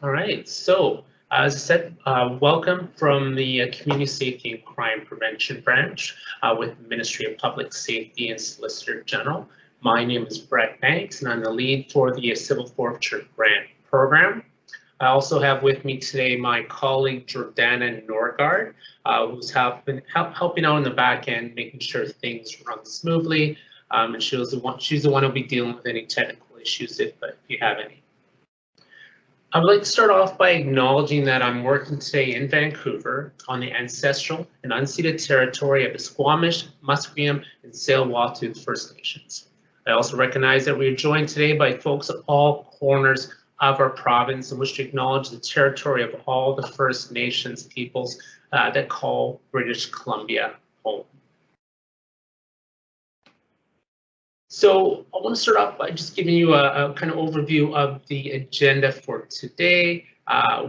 All right, so as I said, welcome from the Community Safety and Crime Prevention Branch with the Ministry of Public Safety and Solicitor General. My name is Brett Banks, and I'm the lead for the Civil Forfeiture Grant Program. I also have with me today my colleague Jordana Norgard, who's helping out in the back end, making sure things run smoothly. And she's the one who'll be dealing with any technical issues if you have any. I would like to start off by acknowledging that I'm working today in Vancouver on the ancestral and unceded territory of the Squamish, Musqueam, and Tsleil-Waututh First Nations. I also recognize that we are joined today by folks at all corners of our province and wish to acknowledge the territory of all the First Nations peoples that call British Columbia home. So I want to start off by just giving you a kind of overview of the agenda for today.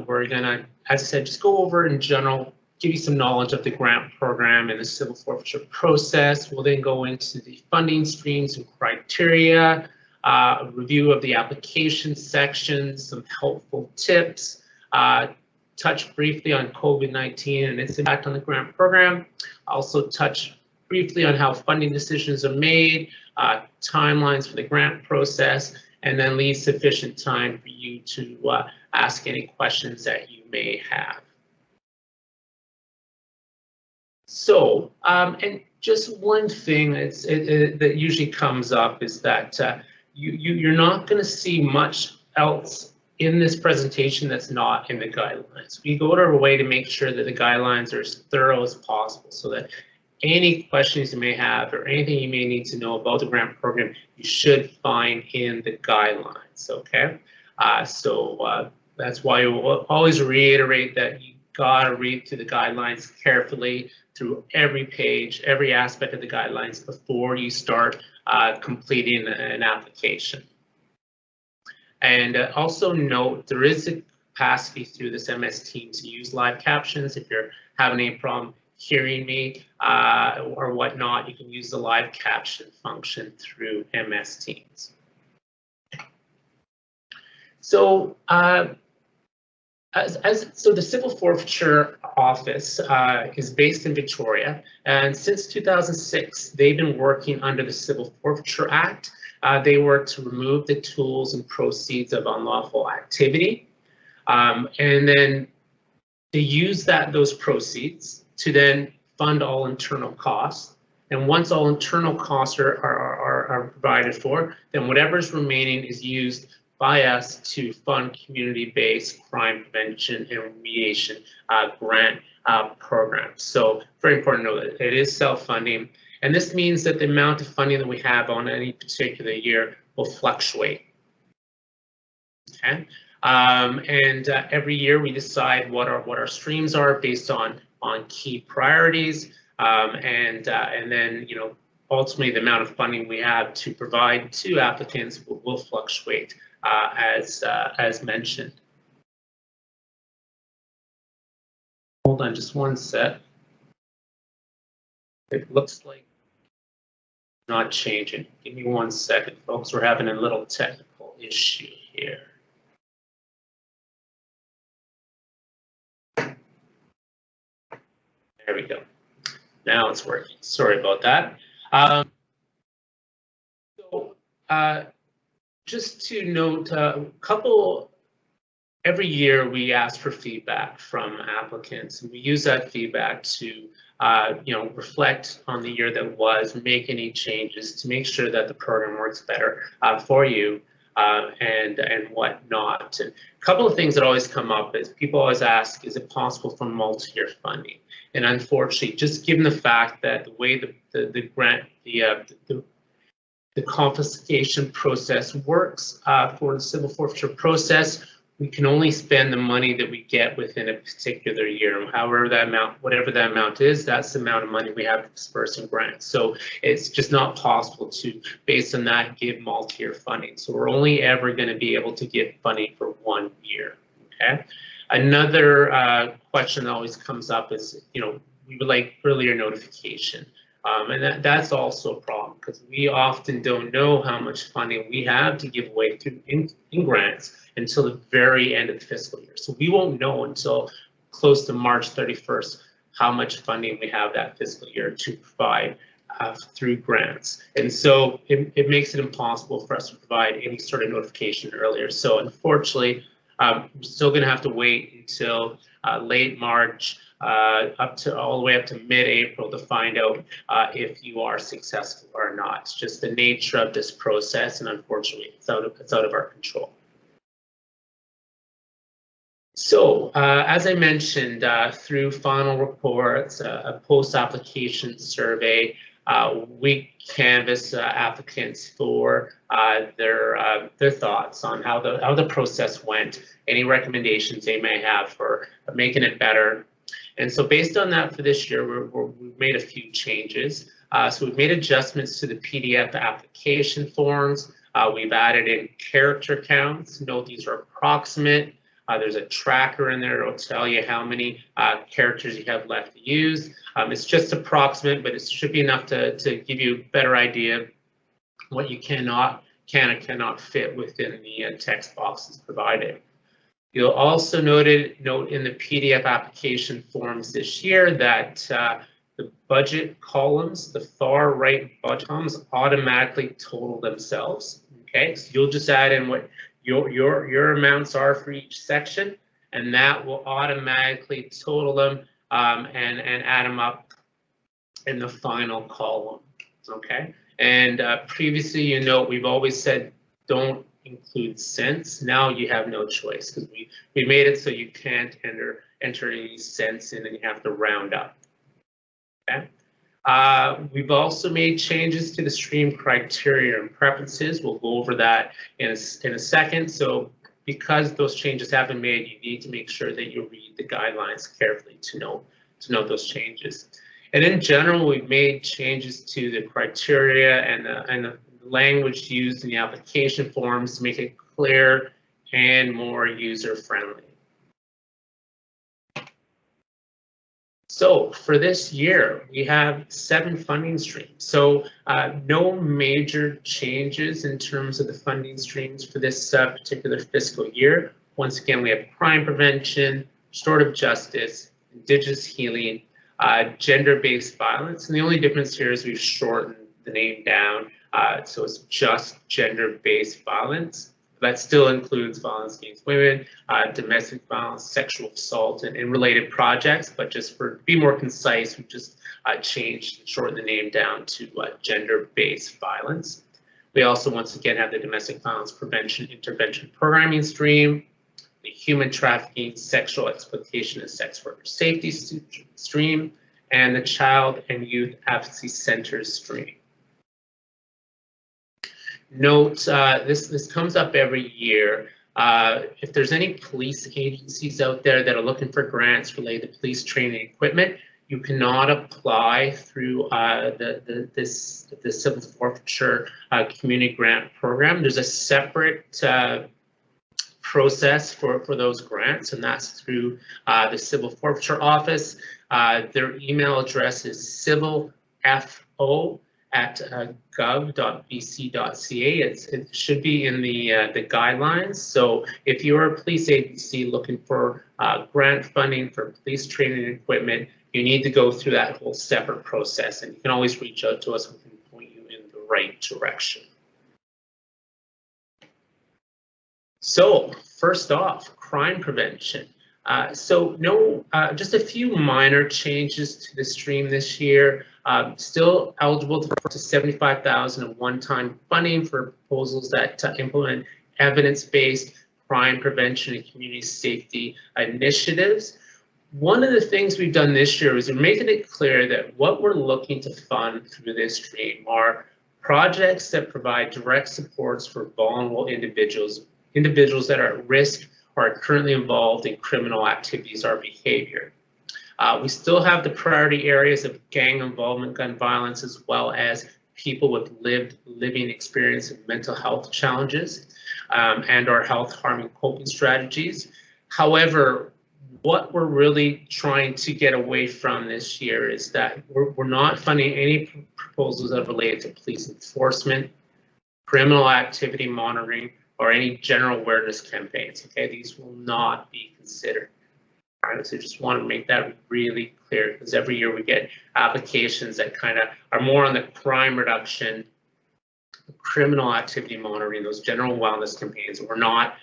We're going to, as I said, just go over in general, give you some knowledge of the grant program and the civil forfeiture process. We'll then go into the funding streams and criteria, a review of the application sections, some helpful tips, touch briefly on COVID-19 and its impact on the grant program. Also touch briefly on how funding decisions are made, timelines for the grant process, and then leave sufficient time for you to ask any questions that you may have. So, and just one thing that usually comes up is that you're not going to see much else in this presentation that's not in the guidelines. We go out of our way to make sure that the guidelines are as thorough as possible so that any questions you may have or anything you may need to know about the grant program, you should find in the guidelines, okay? That's why we'll always reiterate that you gotta read through the guidelines carefully through every page, every aspect of the guidelines before you start completing an application. And also note, there is a capacity through this MS team to use live captions. If you're having any problem hearing me or whatnot, you can use the live caption function through MS Teams. So, so the Civil Forfeiture Office is based in Victoria, and since 2006, they've been working under the Civil Forfeiture Act. They work to remove the tools and proceeds of unlawful activity, and then they use those proceeds to then fund all internal costs. And once all internal costs are provided for, then whatever's remaining is used by us to fund community-based crime prevention and remediation grant programs. So very important to know that it is self-funding. And this means that the amount of funding that we have on any particular year will fluctuate. Okay. Every year we decide what our streams are based on key priorities, and then ultimately the amount of funding we have to provide to applicants will fluctuate as mentioned. Hold on just one sec. It looks like it's not changing. Give me 1 second, folks. We're having a little technical issue here. There we go. Now it's working. Sorry about that. Just to note, every year we ask for feedback from applicants, and we use that feedback to reflect on the year that was, make any changes to make sure that the program works better for you and whatnot. And a couple of things that always come up is people always ask, is it possible for multi-year funding? And unfortunately, just given the fact that the way the grant, the confiscation process works for the civil forfeiture process, we can only spend the money that we get within a particular year. However that amount, whatever that amount is, that's the amount of money we have to disperse in grants. So it's just not possible to, based on that, give multi-year funding. So we're only ever going to be able to give funding for 1 year. Okay. Another question that always comes up is, we would like earlier notification. And that's also a problem because we often don't know how much funding we have to give away in grants until the very end of the fiscal year. So we won't know until close to March 31st how much funding we have that fiscal year to provide through grants. And so it makes it impossible for us to provide any sort of notification earlier. So unfortunately, we're still going to have to wait until late March, all the way up to mid-April to find out if you are successful or not. It's just the nature of this process, and unfortunately, it's out of our control. So, as I mentioned, through final reports, a post-application survey, we canvass applicants for their thoughts on how the process went, any recommendations they may have for making it better. And so based on that for this year, we've made a few changes. So we've made adjustments to the PDF application forms. We've added in character counts. Note these are approximate. There's a tracker in there that will tell you how many characters you have left to use. It's just approximate, but it should be enough to give you a better idea of what you can and cannot fit within the text boxes provided. You'll also note in the PDF application forms this year that the budget columns, the far right budget columns, automatically total themselves. Okay, so you'll just add in what your amounts are for each section, and that will automatically total them and add them up in the final column. Okay, and previously, you know, we've always said don't include cents. Now you have no choice because we made it so you can't enter any cents in and you have to round up. Okay. We've also made changes to the stream criteria and preferences. We'll go over that in a second. So because those changes have been made, you need to make sure that you read the guidelines carefully to know those changes. And in general, we've made changes to the criteria and the language used in the application forms to make it clear and more user-friendly. So for this year, we have 7 funding streams. So no major changes in terms of the funding streams for this particular fiscal year. Once again, we have crime prevention, restorative justice, indigenous healing, gender-based violence. And the only difference here is we've shortened the name down. So it's just gender-based violence. That still includes violence against women, domestic violence, sexual assault, and related projects. But just to be more concise, we've just shortened the name down to gender-based violence. We also, once again, have the domestic violence prevention intervention programming stream, the human trafficking, sexual exploitation, and sex worker safety stream, and the child and youth advocacy centers stream. Note, this comes up every year. If there's any police agencies out there that are looking for grants related to police training equipment, you cannot apply through the Civil Forfeiture Community Grant Program. There's a separate process for those grants, and that's through the Civil Forfeiture Office. Their email address is civilfo@gov.bc.ca. It should be in the guidelines. So if you're a police agency looking for grant funding for police training equipment, you need to go through that whole separate process, and you can always reach out to us. We can point you in the right direction. So first off, crime prevention. Just a few minor changes to the stream this year. Still eligible for up to $75,000 of one-time funding for proposals that implement evidence-based crime prevention and community safety initiatives. One of the things we've done this year is we're making it clear that what we're looking to fund through this stream are projects that provide direct supports for vulnerable individuals that are at risk or are currently involved in criminal activities or behavior. We still have the priority areas of gang involvement, gun violence, as well as people with living experience of mental health challenges and or health harming coping strategies. However, what we're really trying to get away from this year is that we're not funding any proposals that are related to police enforcement, criminal activity monitoring, or any general awareness campaigns. Okay, these will not be considered. All right, so just want to make that really clear, because every year we get applications that kind of are more on the crime reduction, criminal activity monitoring, those general wellness campaigns. We're not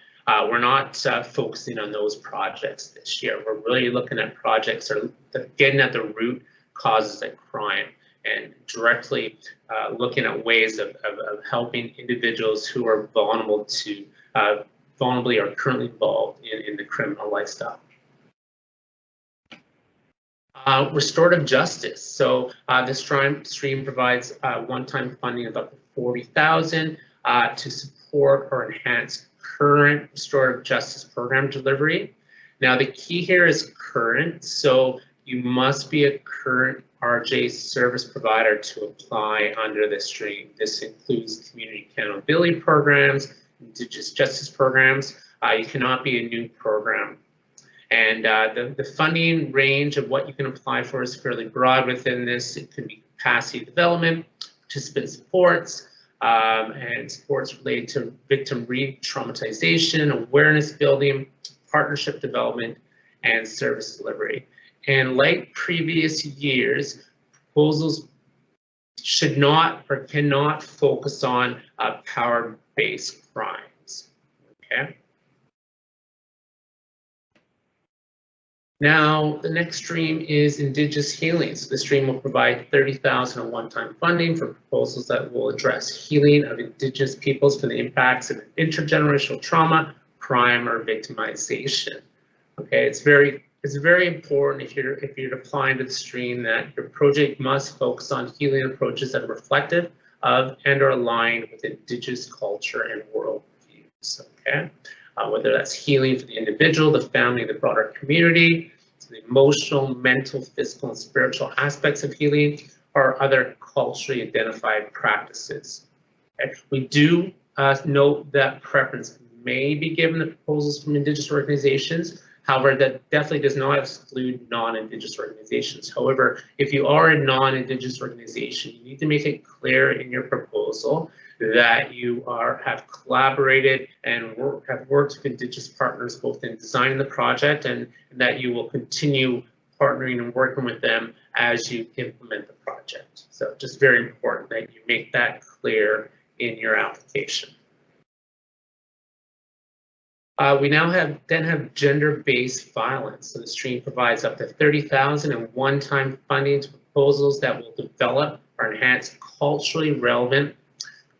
focusing on those projects this year. We're really looking at projects that are getting at the root causes of crime and directly looking at ways of helping individuals who are vulnerable to vulnerably are currently involved in the criminal lifestyle. Restorative justice. So this stream provides one-time funding of up to $40,000 to support or enhance current restorative justice program delivery. Now the key here is current, so you must be a current RJ service provider to apply under this stream. This includes community accountability programs, Indigenous justice programs. You cannot be a new program. And the funding range of what you can apply for is fairly broad within this. It can be capacity development, participant supports, and supports related to victim re-traumatization, awareness building, partnership development, and service delivery. And like previous years, proposals should not or cannot focus on power-based crimes. Okay. Now, the next stream is Indigenous healing. So the stream will provide $30,000 of one-time funding for proposals that will address healing of Indigenous peoples from the impacts of intergenerational trauma, crime, or victimization. Okay, it's very important if you're applying to the stream that your project must focus on healing approaches that are reflective of and are aligned with Indigenous culture and worldviews. Okay. Whether that's healing for the individual, the family, the broader community, so the emotional, mental, physical, and spiritual aspects of healing, or other culturally identified practices. Okay. We do note that preference may be given to proposals from Indigenous organizations. However, that definitely does not exclude non-Indigenous organizations. However, if you are a non-Indigenous organization, you need to make it clear in your proposal that you have collaborated and have worked with Indigenous partners both in designing the project and that you will continue partnering and working with them as you implement the project. So just very important that you make that clear in your application. We now have gender-based violence. So the stream provides up to $30,000 in one-time funding to proposals that will develop or enhance culturally relevant,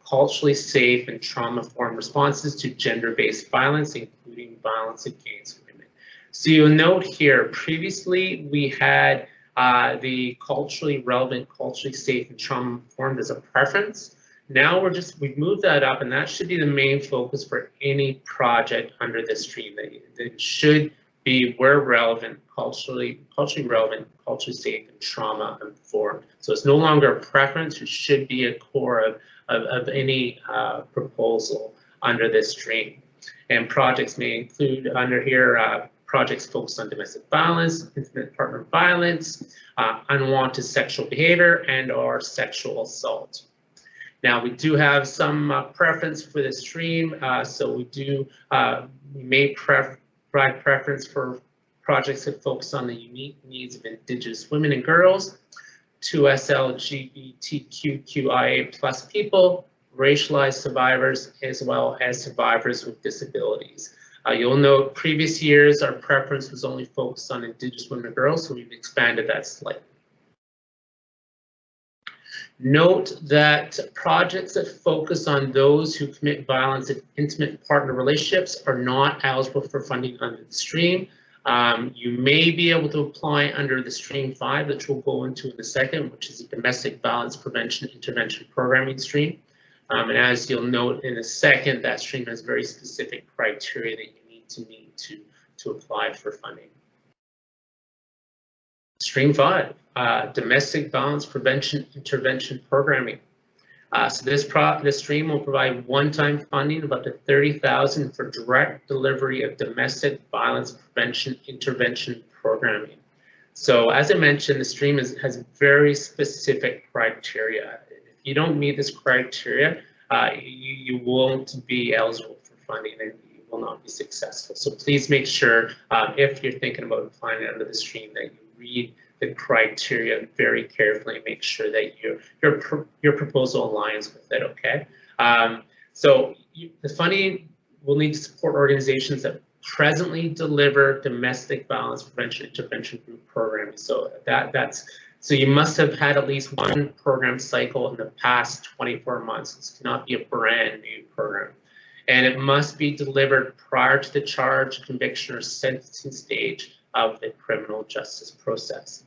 culturally safe, and trauma-informed responses to gender-based violence, including violence against women. So you'll note here, previously we had the culturally relevant, culturally safe, and trauma-informed as a preference. Now we've moved that up, and that should be the main focus for any project under this stream. That should be where relevant, culturally relevant, culturally safe, and trauma-informed. So it's no longer a preference; it should be a core of any proposal under this stream. And projects may include under here projects focused on domestic violence, intimate partner violence, unwanted sexual behavior, and/or sexual assault. Now we do have some preference for the stream, so we may provide preference for projects that focus on the unique needs of Indigenous women and girls, 2S LGBTQIA+ people, racialized survivors, as well as survivors with disabilities. You'll note previous years our preference was only focused on Indigenous women and girls, so we've expanded that slightly. Note that projects that focus on those who commit violence in intimate partner relationships are not eligible for funding under the stream. You may be able to apply under the Stream 5, which we'll go into in a second, which is a domestic violence prevention intervention programming stream. And as you'll note in a second, that stream has very specific criteria that you need to meet to apply for funding. Stream 5, domestic violence prevention intervention programming. So this stream will provide one-time funding of up to $30,000 for direct delivery of domestic violence prevention intervention programming. So as I mentioned, the stream has very specific criteria. If you don't meet this criteria, you won't be eligible for funding and you will not be successful. So please make sure if you're thinking about applying under the stream that you read the criteria very carefully and make sure that your proposal aligns with it, okay? The funding will need to support organizations that presently deliver domestic violence prevention intervention group programming. So so you must have had at least one program cycle in the past 24 months. This cannot be a brand new program. And it must be delivered prior to the charge, conviction, or sentencing stage of the criminal justice process.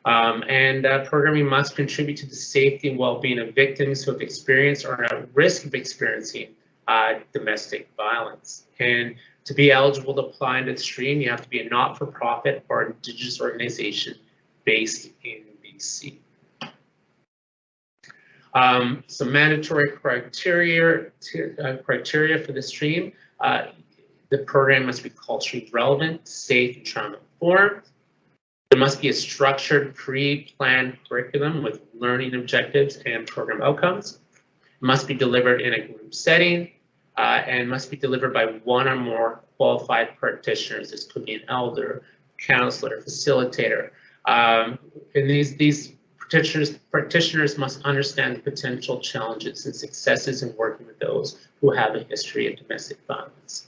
Programming must contribute to the safety and well-being of victims who have experienced or are at risk of experiencing domestic violence. And to be eligible to apply into the stream, you have to be a not-for-profit or Indigenous organization based in BC. Some mandatory criteria for the stream. The program must be culturally relevant, safe, and trauma-informed. There must be a structured, pre-planned curriculum with learning objectives and program outcomes. It must be delivered in a group setting and must be delivered by one or more qualified practitioners. This could be an elder, counselor, facilitator. And these practitioners must understand the potential challenges and successes in working with those who have a history of domestic violence.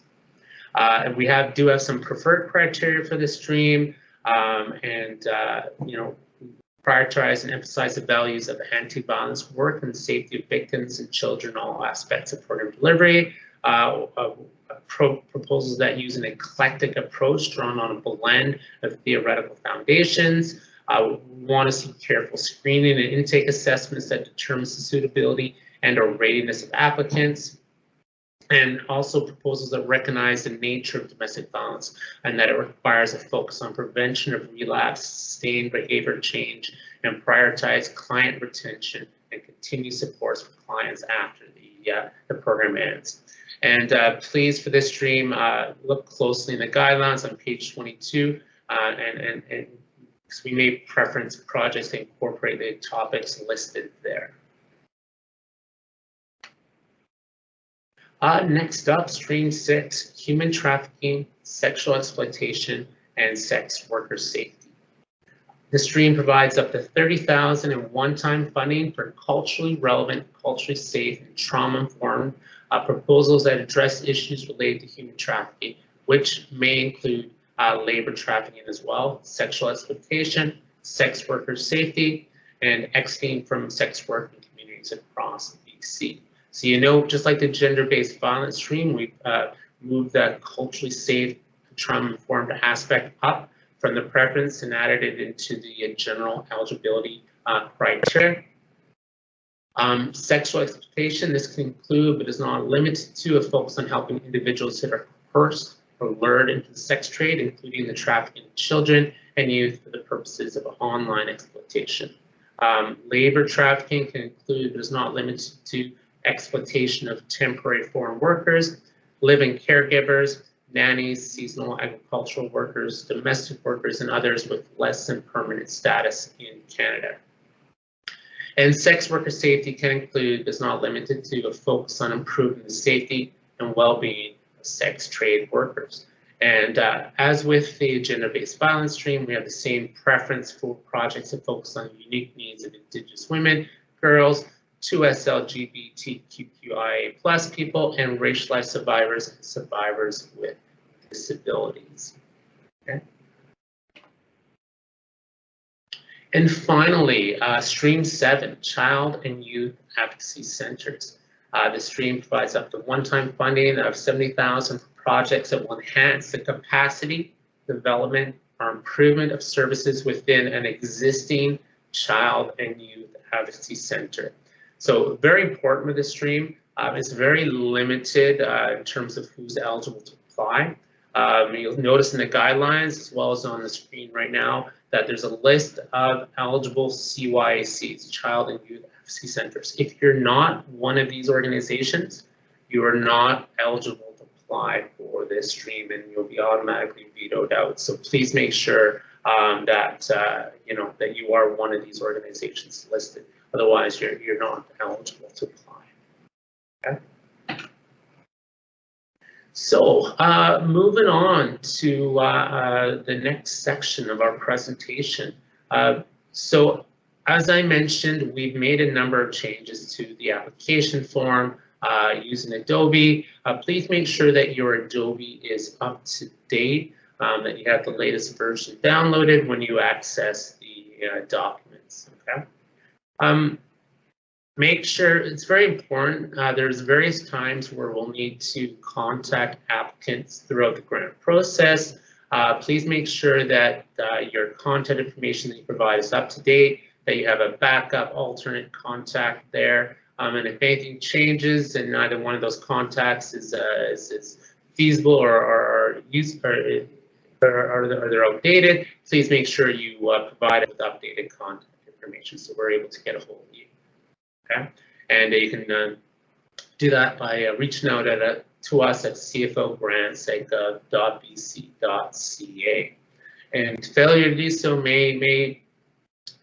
And we do have some preferred criteria for this stream. Prioritize and emphasize the values of anti-violence work and the safety of victims and children in all aspects of program delivery. Proposals that use an eclectic approach drawn on a blend of theoretical foundations. We want to see careful screening and intake assessments that determines the suitability and or readiness of applicants. And also proposals that recognize the nature of domestic violence and that it requires a focus on prevention of relapse, sustained behavior change, and prioritize client retention and continued supports for clients after the program ends. And please, for this stream, look closely in the guidelines on page 22, and we may preference projects that incorporate the topics listed there. Next up, stream 6, human trafficking, sexual exploitation, and sex worker safety. The stream provides up to $30,000 in one-time funding for culturally relevant, culturally safe, and trauma-informed proposals that address issues related to human trafficking, which may include labor trafficking as well, sexual exploitation, sex worker safety, and exiting from sex work in communities across BC. So just like the gender-based violence stream, we've moved that culturally safe, trauma-informed aspect up from the preference and added it into the general eligibility criteria. Sexual exploitation, this can include, but is not limited to, a focus on helping individuals that are coerced or lured into the sex trade, including the trafficking of children and youth for the purposes of online exploitation. Labor trafficking can include, but is not limited to, exploitation of temporary foreign workers, live-in caregivers, nannies, seasonal agricultural workers, domestic workers, and others with less than permanent status in Canada. And sex worker safety can include, but is not limited to, a focus on improving the safety and well-being of sex trade workers. And as with the gender-based violence stream, we have the same preference for projects that focus on the unique needs of Indigenous women, girls, 2S LGBTQIA+ people, and racialized survivors and survivors with disabilities. Okay. And finally, Stream 7, Child and Youth Advocacy Centers. The stream provides up to one-time funding of $70,000 for projects that will enhance the capacity, development, or improvement of services within an existing child and youth advocacy center. So very important with this stream. It's very limited in terms of who's eligible to apply. You'll notice in the guidelines, as well as on the screen right now, that there's a list of eligible CYACs, Child and Youth Advocacy Centers. If you're not one of these organizations, you are not eligible to apply for this stream, and you'll be automatically vetoed out. So please make sure that that you are one of these organizations listed. Otherwise, you're not eligible to apply. Okay. So moving on to the next section of our presentation. So as I mentioned, we've made a number of changes to the application form using Adobe. Please make sure that your Adobe is up to date, that you have the latest version downloaded when you access the documents. Okay. Make sure, it's very important, there's various times where we'll need to contact applicants throughout the grant process. Please make sure that your contact information that you provide is up to date, that you have a backup alternate contact there, and if anything changes and neither one of those contacts is feasible or they're outdated, please make sure you provide it with updated contact information so we're able to get a hold of you. Okay, and you can do that by reaching out to us at cfogrants@gov.bc.ca. And failure to do so may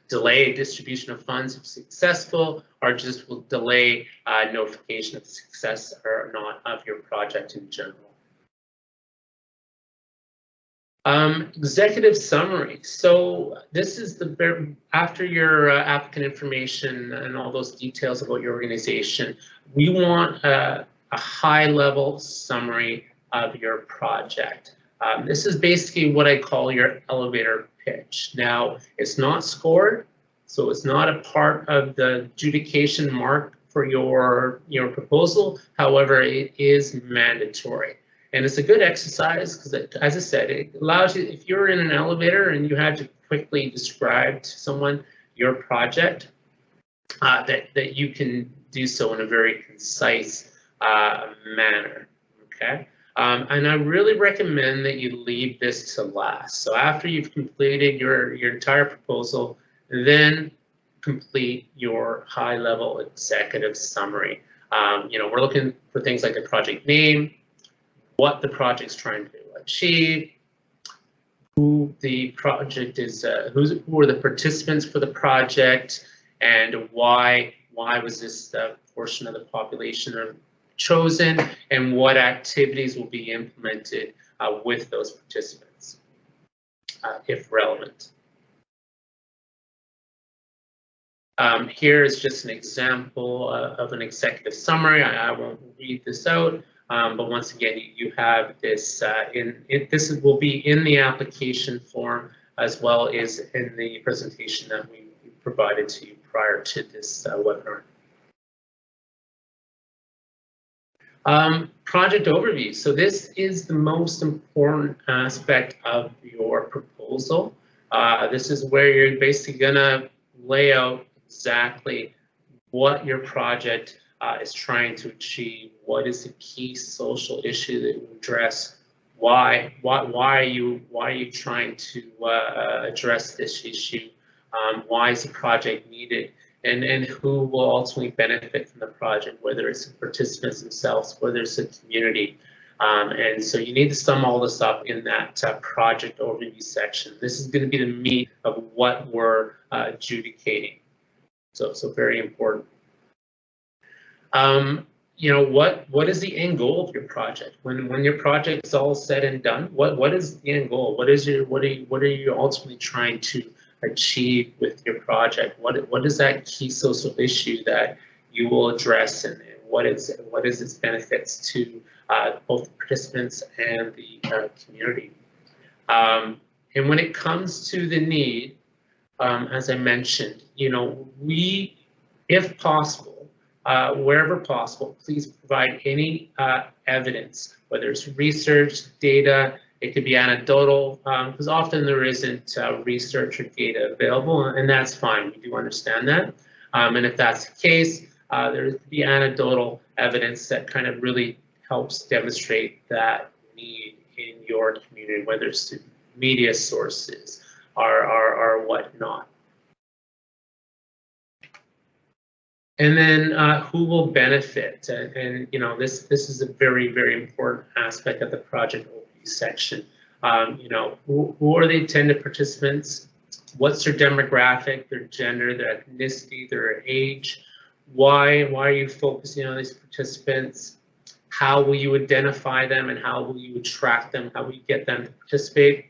delay distribution of funds if successful, or just will delay notification of success or not of your project in general. Executive summary. So this is after your applicant information and all those details about your organization, we want a high-level summary of your project. This is basically what I call your elevator pitch. Now, it's not scored, so it's not a part of the adjudication mark for your proposal. However, it is mandatory. And it's a good exercise because, as I said, it allows you, if you're in an elevator and you had to quickly describe to someone your project, that you can do so in a very concise manner, okay? And I really recommend that you leave this to last. So after you've completed your entire proposal, then complete your high-level executive summary. We're looking for things like the project name, what the project's trying to achieve, who the project is, who are the participants for the project, and why was this portion of the population chosen, and what activities will be implemented with those participants, if relevant. Here is just an example of an executive summary. I won't read this out. But once again, you have this, this will be in the application form as well as in the presentation that we provided to you prior to this webinar. Project overview. So this is the most important aspect of your proposal. This is where you're basically gonna lay out exactly what your project is trying to achieve. What is the key social issue that you address? Why are you trying to address this issue? Why is the project needed? And who will ultimately benefit from the project? Whether it's the participants themselves, whether it's the community. And so you need to sum all this up in that project overview section. This is going to be the meat of what we're adjudicating. So very important. What is the end goal of your project? When your project is all said and done, what is the end goal? What are you ultimately trying to achieve with your project? What is that key social issue that you will address, and what is its benefits to both the participants and the community? And when it comes to the need, as I mentioned, we, if possible, wherever possible, please provide any evidence, whether it's research, data, it could be anecdotal, because often there isn't research or data available, and that's fine, we do understand that. And if that's the case, there could be anecdotal evidence that kind of really helps demonstrate that need in your community, whether it's through media sources or whatnot. And then who will benefit? And you know, this is a very, very important aspect of the project overview section. You know, who are the intended participants? What's their demographic, their gender, their ethnicity, their age? Why are you focusing on these participants? How will you identify them and how will you attract them? How will you get them to participate?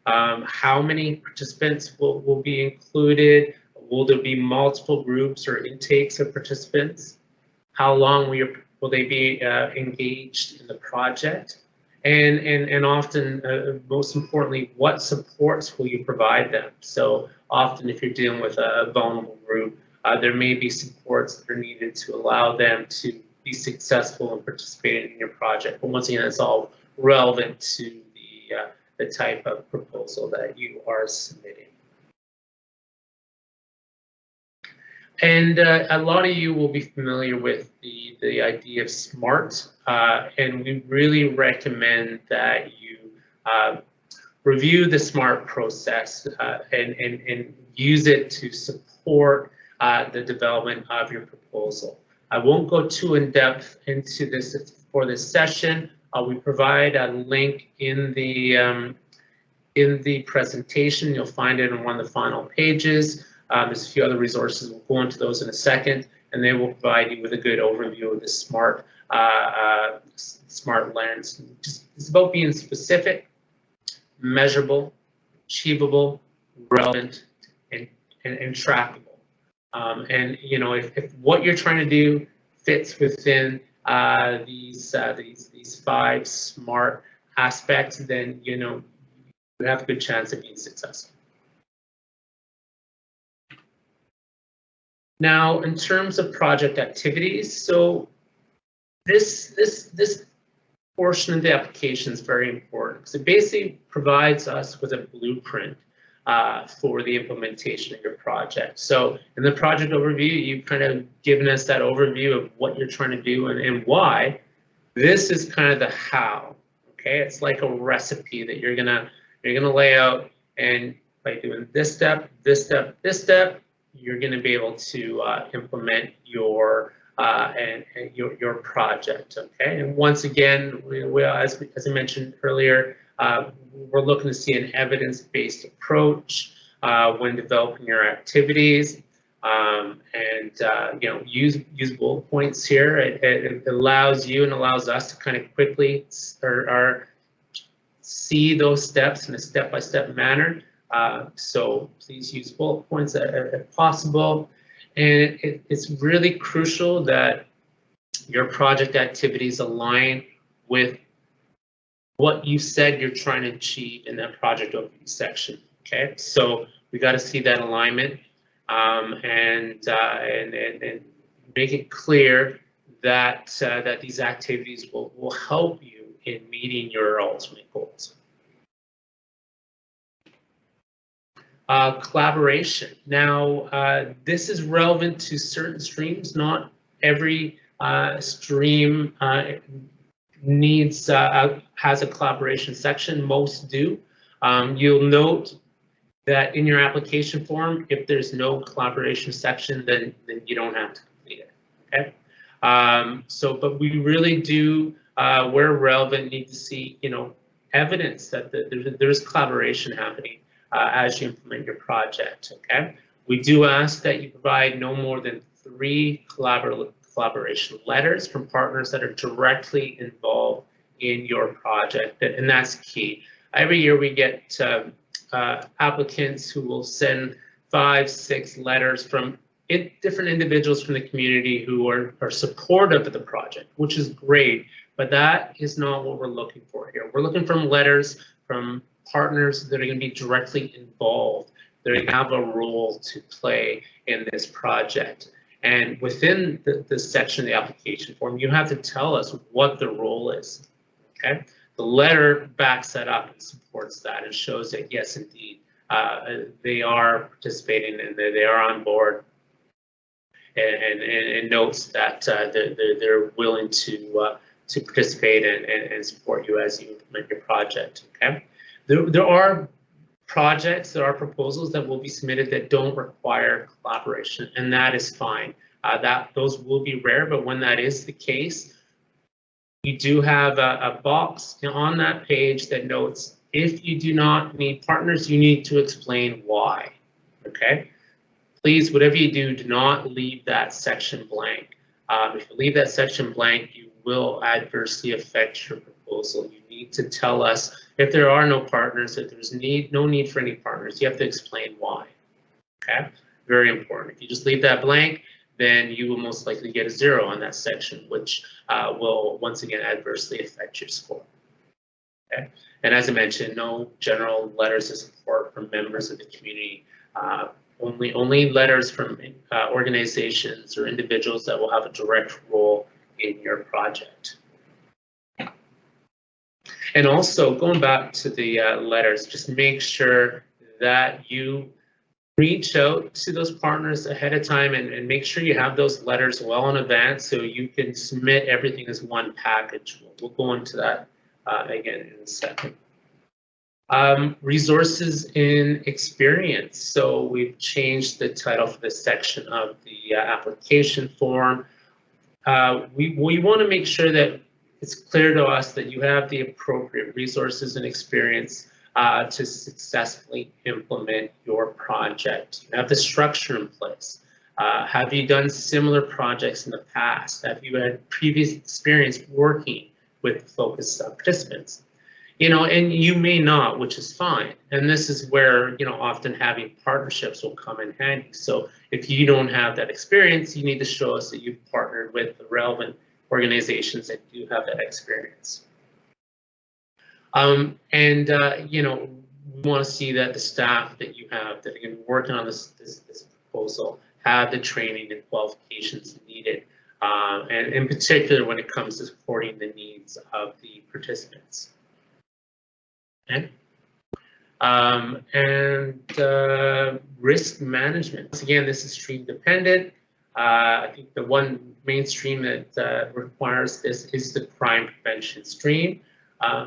How many participants will be included? Will there be multiple groups or intakes of participants? How long will they be engaged in the project? And often, most importantly, what supports will you provide them? So often if you're dealing with a vulnerable group, there may be supports that are needed to allow them to be successful in participating in your project. But once again, it's all relevant to the type of proposal that you are submitting. And a lot of you will be familiar with the idea of SMART, and we really recommend that you review the SMART process and use it to support the development of your proposal. I won't go too in depth into this for this session. We provide a link in the presentation. You'll find it on one of the final pages. There's a few other resources. We'll go into those in a second, and they will provide you with a good overview of the SMART lens. It's about being specific, measurable, achievable, relevant, and trackable. And you know, if what you're trying to do fits within these 5 SMART aspects, then you know you have a good chance of being successful. Now, in terms of project activities, so this portion of the application is very important because it basically provides us with a blueprint for the implementation of your project. So in the project overview, you've kind of given us that overview of what you're trying to do and why. This is kind of the how. Okay, it's like a recipe that you're gonna lay out, and by doing this step, this step, this step, you're going to be able to implement your project. Okay, and once again, as I mentioned earlier, we're looking to see an evidence-based approach when developing your activities, and you know, use bullet points here. It allows you and allows us to kind of quickly see those steps in a step-by-step manner. So please use bullet points if possible. And it's really crucial that your project activities align with what you said you're trying to achieve in that project overview section. Okay, so we got to see that alignment and make it clear that that these activities will help you in meeting your ultimate goals. Collaboration. Now, this is relevant to certain streams. Not every stream needs has a collaboration section. Most do. You'll note that in your application form, if there's no collaboration section, then you don't have to complete it. Okay. But we really do, where relevant, need to see evidence that there's collaboration happening as you implement your project. Okay, we do ask that you provide no more than 3 collaboration letters from partners that are directly involved in your project, and that's key. Every year we get applicants who will send 5, 6 letters from different individuals from the community who are supportive of the project, which is great, but that is not what we're looking for here. We're looking for letters from partners that are going to be directly involved. They're going to have a role to play in this project. And within the section of the application form, you have to tell us what the role is. Okay, the letter backs that up and supports that and shows that yes, indeed, they are participating and they are on board, and notes that they're willing to to participate and support you as you implement your project. Okay, there are projects, there are proposals that will be submitted that don't require collaboration, and that is fine. Those will be rare, but when that is the case, you do have a box on that page that notes if you do not need partners, you need to explain why. Okay, please, whatever you do, do not leave that section blank. If you leave that section blank, you will adversely affect your proposal. You need to tell us if there are no partners, if there's no need for any partners, you have to explain why. Okay, very important. If you just leave that blank, then you will most likely get a 0 on that section, which will once again adversely affect your score. Okay, and as I mentioned, no general letters of support from members of the community. Only letters from organizations or individuals that will have a direct role in your project. And also, going back to the letters, just make sure that you reach out to those partners ahead of time and make sure you have those letters well in advance so you can submit everything as one package. We'll go into that again in a second. Resources in experience. So we've changed the title for this section of the application form. We want to make sure that it's clear to us that you have the appropriate resources and experience to successfully implement your project. You have the structure in place. Have you done similar projects in the past? Have you had previous experience working with focused participants? You know, and you may not, which is fine. And this is where, you know, often having partnerships will come in handy. So if you don't have that experience, you need to show us that you've partnered with the relevant organizations that do have that experience. You know, we want to see that the staff that you have that are going to be working on this proposal have the training and qualifications needed, and in particular when it comes to supporting the needs of the participants. Okay. Risk management. Once again, this is stream dependent. I think the one main stream that requires this is the crime prevention stream.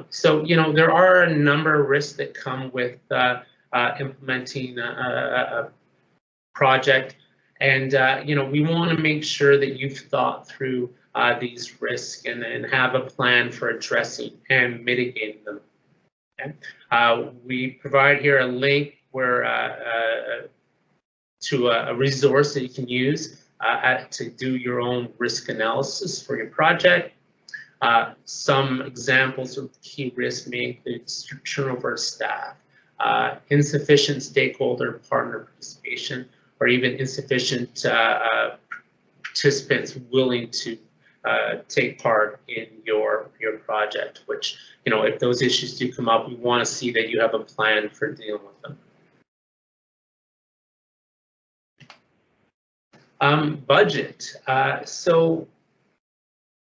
So, you know, there are a number of risks that come with implementing a project. And, you know, we want to make sure that you've thought through these risks and have a plan for addressing and mitigating them. Okay. We provide here a link where to a resource that you can use to do your own risk analysis for your project. Some examples of key risks may include turnover of staff, insufficient stakeholder partner participation, or even insufficient participants willing to take part in your project, which, you know, if those issues do come up, we want to see that you have a plan for dealing with them. Budget. So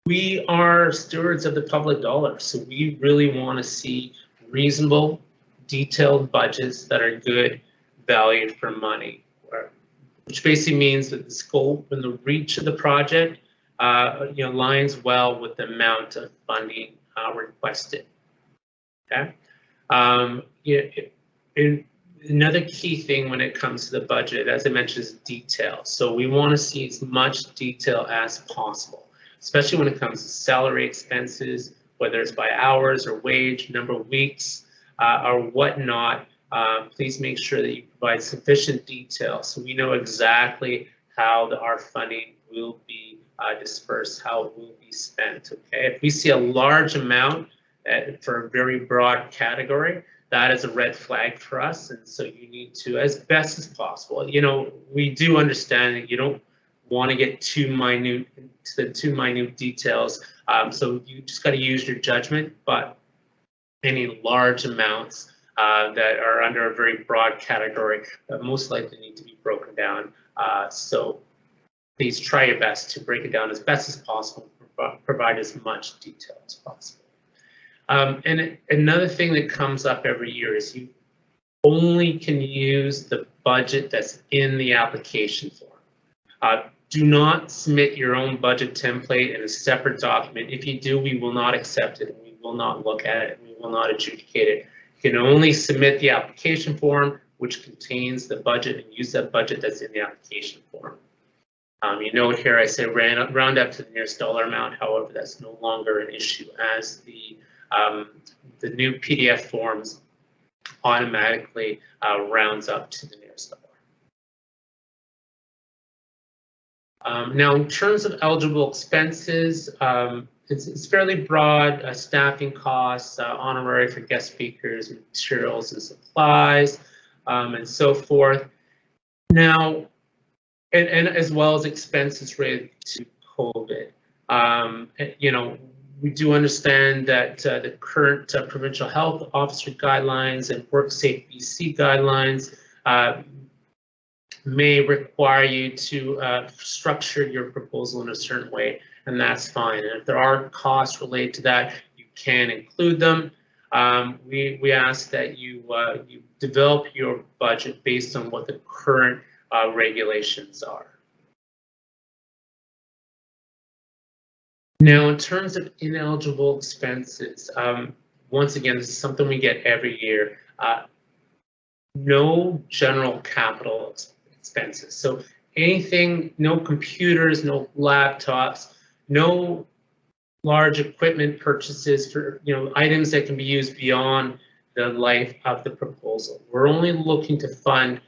we are stewards of the public dollar, so we really want to see reasonable, detailed budgets that are good value for money, which basically means that the scope and the reach of the project you know, aligns well with the amount of funding requested. Okay. Another key thing when it comes to the budget, as I mentioned, is detail. So we want to see as much detail as possible, especially when it comes to salary expenses, whether it's by hours or wage, number of weeks, or whatnot. Please make sure that you provide sufficient detail so we know exactly how our funding will be dispersed, how it will be spent. Okay, if we see a large amount for a very broad category, that is a red flag for us, and so you need to, as best as possible. You know, we do understand that you don't want to get too minute details, so you just got to use your judgment. But any large amounts that are under a very broad category most likely need to be broken down. So please try your best to break it down as best as possible, provide as much detail as possible. And another thing that comes up every year is you only can use the budget that's in the application form. do not submit your own budget template in a separate document. If you do, we will not accept it, and we will not look at it, and we will not adjudicate it. You can only submit the application form, which contains the budget, and use that budget that's in the application form. You note here I say round up to the nearest dollar amount. However, that's no longer an issue, as the new PDF forms automatically rounds up to the nearest dollar. Now, in terms of eligible expenses, it's fairly broad: staffing costs, honorary for guest speakers, materials and supplies, and so forth. Now, and as well as expenses related to COVID. You know, we do understand that the current provincial health officer guidelines and WorkSafe BC guidelines may require you to structure your proposal in a certain way, and that's fine. And if there are costs related to that, you can include them. We ask that you develop your budget based on what the current regulations are. Now, in terms of ineligible expenses, once again, this is something we get every year. No general capital expenses. So anything, no computers, no laptops, no large equipment purchases for items that can be used beyond the life of the proposal. We're only looking to fund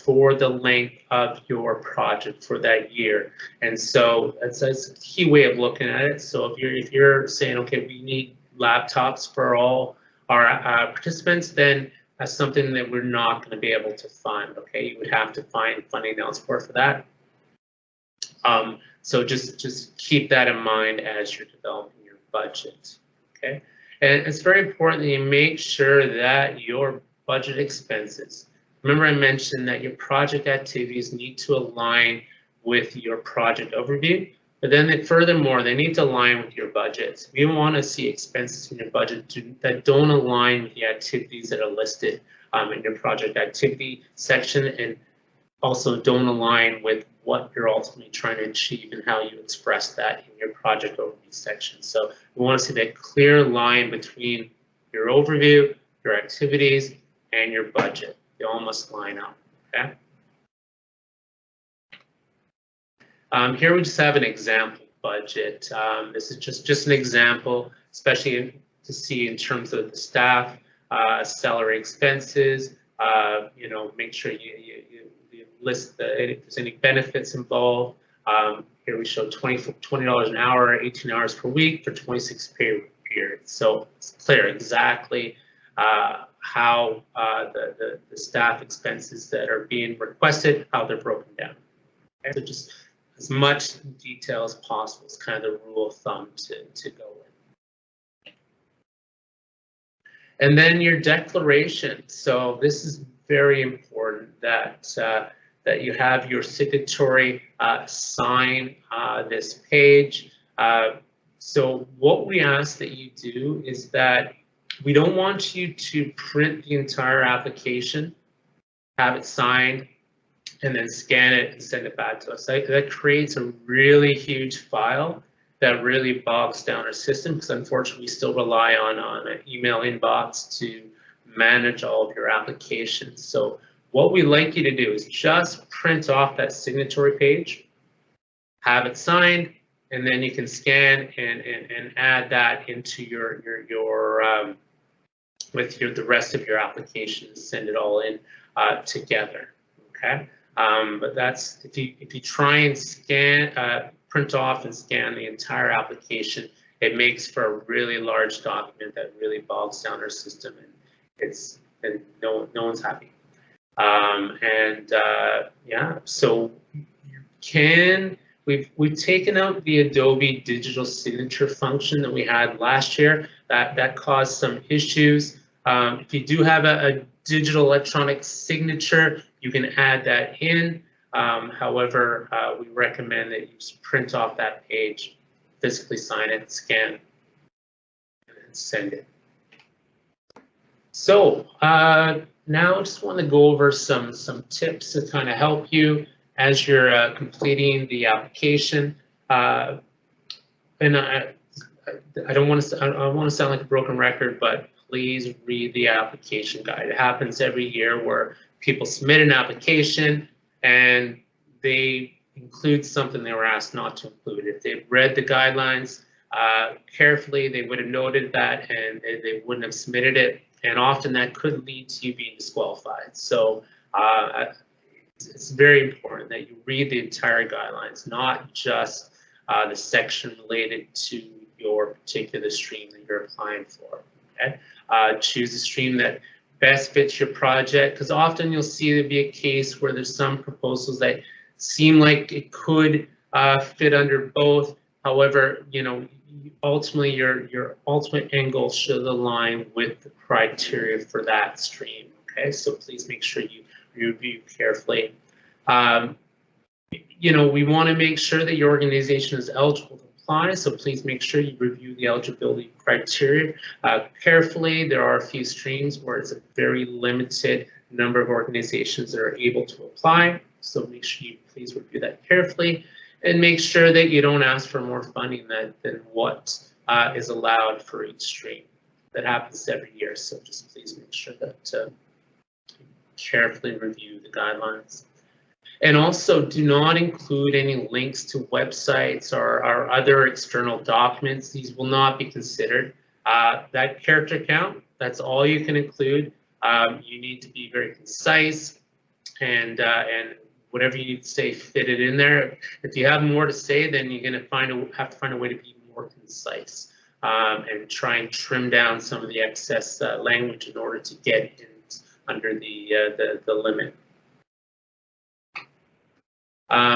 for the length of your project for that year, and so that's a key way of looking at it. So if you're saying, okay, we need laptops for all our participants, then that's something that we're not going to be able to fund. Okay, you would have to find funding elsewhere for that. So just keep that in mind as you're developing your budget. Okay, and it's very important that you make sure that your budget expenses. Remember, I mentioned that your project activities need to align with your project overview, but then furthermore, they need to align with your budget. We want to see expenses in your budget that don't align with the activities that are listed in your project activity section, and also don't align with what you're ultimately trying to achieve and how you express that in your project overview section. So we want to see that clear line between your overview, your activities, and your budget. They all must line up, okay? Here we just have an example budget. This is just an example, especially to see in terms of the staff, salary expenses. Make sure you list if there's any benefits involved. Here we show $20 an hour, 18 hours per week for 26 pay periods. So it's clear exactly how the staff expenses that are being requested, how they're broken down. Okay? So just as much detail as possible is kind of the rule of thumb to go with. And then your declaration. So this is very important that that you have your signatory sign this page. So what we ask that you do is that we don't want you to print the entire application, have it signed, and then scan it and send it back to us. That creates a really huge file that really bogs down our system, because unfortunately we still rely on an email inbox to manage all of your applications. So what we like you to do is just print off that signatory page, have it signed, and then you can scan and add that into your with the rest of your application, send it all in together. Okay, but that's if you try and scan, print off and scan the entire application, it makes for a really large document that really bogs down our system, and no one's happy. Yeah, so you can. We've taken out the Adobe digital signature function that we had last year. That caused some issues. If you do have a digital electronic signature, you can add that in. However, we recommend that you just print off that page, physically sign it, scan, and then send it. So now I just want to go over some tips to kind of help you as you're completing the application, and I don't want to sound like a broken record, but please read the application guide. It happens every year where people submit an application and they include something they were asked not to include. If they've read the guidelines carefully, they would have noted that and they wouldn't have submitted it. And often that could lead to you being disqualified. So it's very important that you read the entire guidelines, not just the section related to your particular stream that you're applying for. Okay, choose a stream that best fits your project, because often you'll see there be a case where there's some proposals that seem like it could fit under both. However, you know, ultimately your ultimate end goal should align with the criteria for that stream. Okay, so please make sure you review carefully. You know, we want to make sure that your organization is eligible to apply, so please make sure you review the eligibility criteria carefully. There are a few streams where it's a very limited number of organizations that are able to apply, so make sure you please review that carefully and make sure that you don't ask for more funding than what is allowed for each stream. That happens every year, so just please make sure that you carefully review the guidelines. And also do not include any links to websites or other external documents. These will not be considered. That character count, that's all you can include. You need to be very concise and whatever you need to say, fit it in there. If you have more to say, then you're going to have to find a way to be more concise and try and trim down some of the excess language in order to get in under the limit.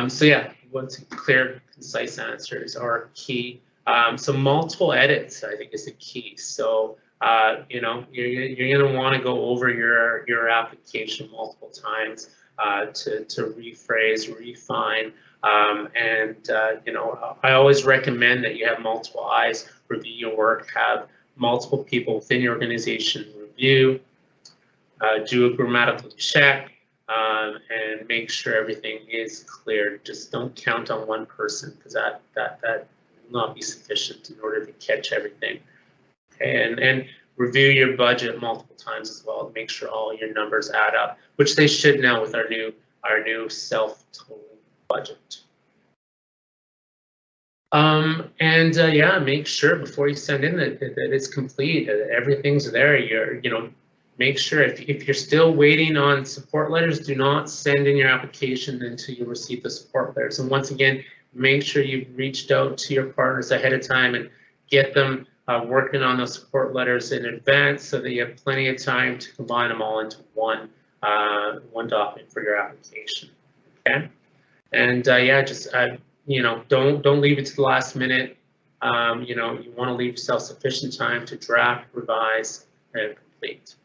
So yeah, once clear, concise answers are key. So multiple edits, I think, is the key. So you know, you're going to want to go over your application multiple times to rephrase, refine, and you know, I always recommend that you have multiple eyes review your work, have multiple people within your organization review, do a grammatical check. And make sure everything is clear. Just don't count on one person, because that will not be sufficient in order to catch everything. Okay, and review your budget multiple times as well to make sure all your numbers add up, which they should now with our new self-totaling budget. Yeah, make sure before you send in that it's complete, that everything's there. You know. Make sure if you're still waiting on support letters, do not send in your application until you receive the support letters. And once again, make sure you've reached out to your partners ahead of time and get them working on those support letters in advance so that you have plenty of time to combine them all into one document for your application. Okay, and yeah, just you know, don't leave it to the last minute. You know, you want to leave yourself sufficient time to draft, revise, and complete.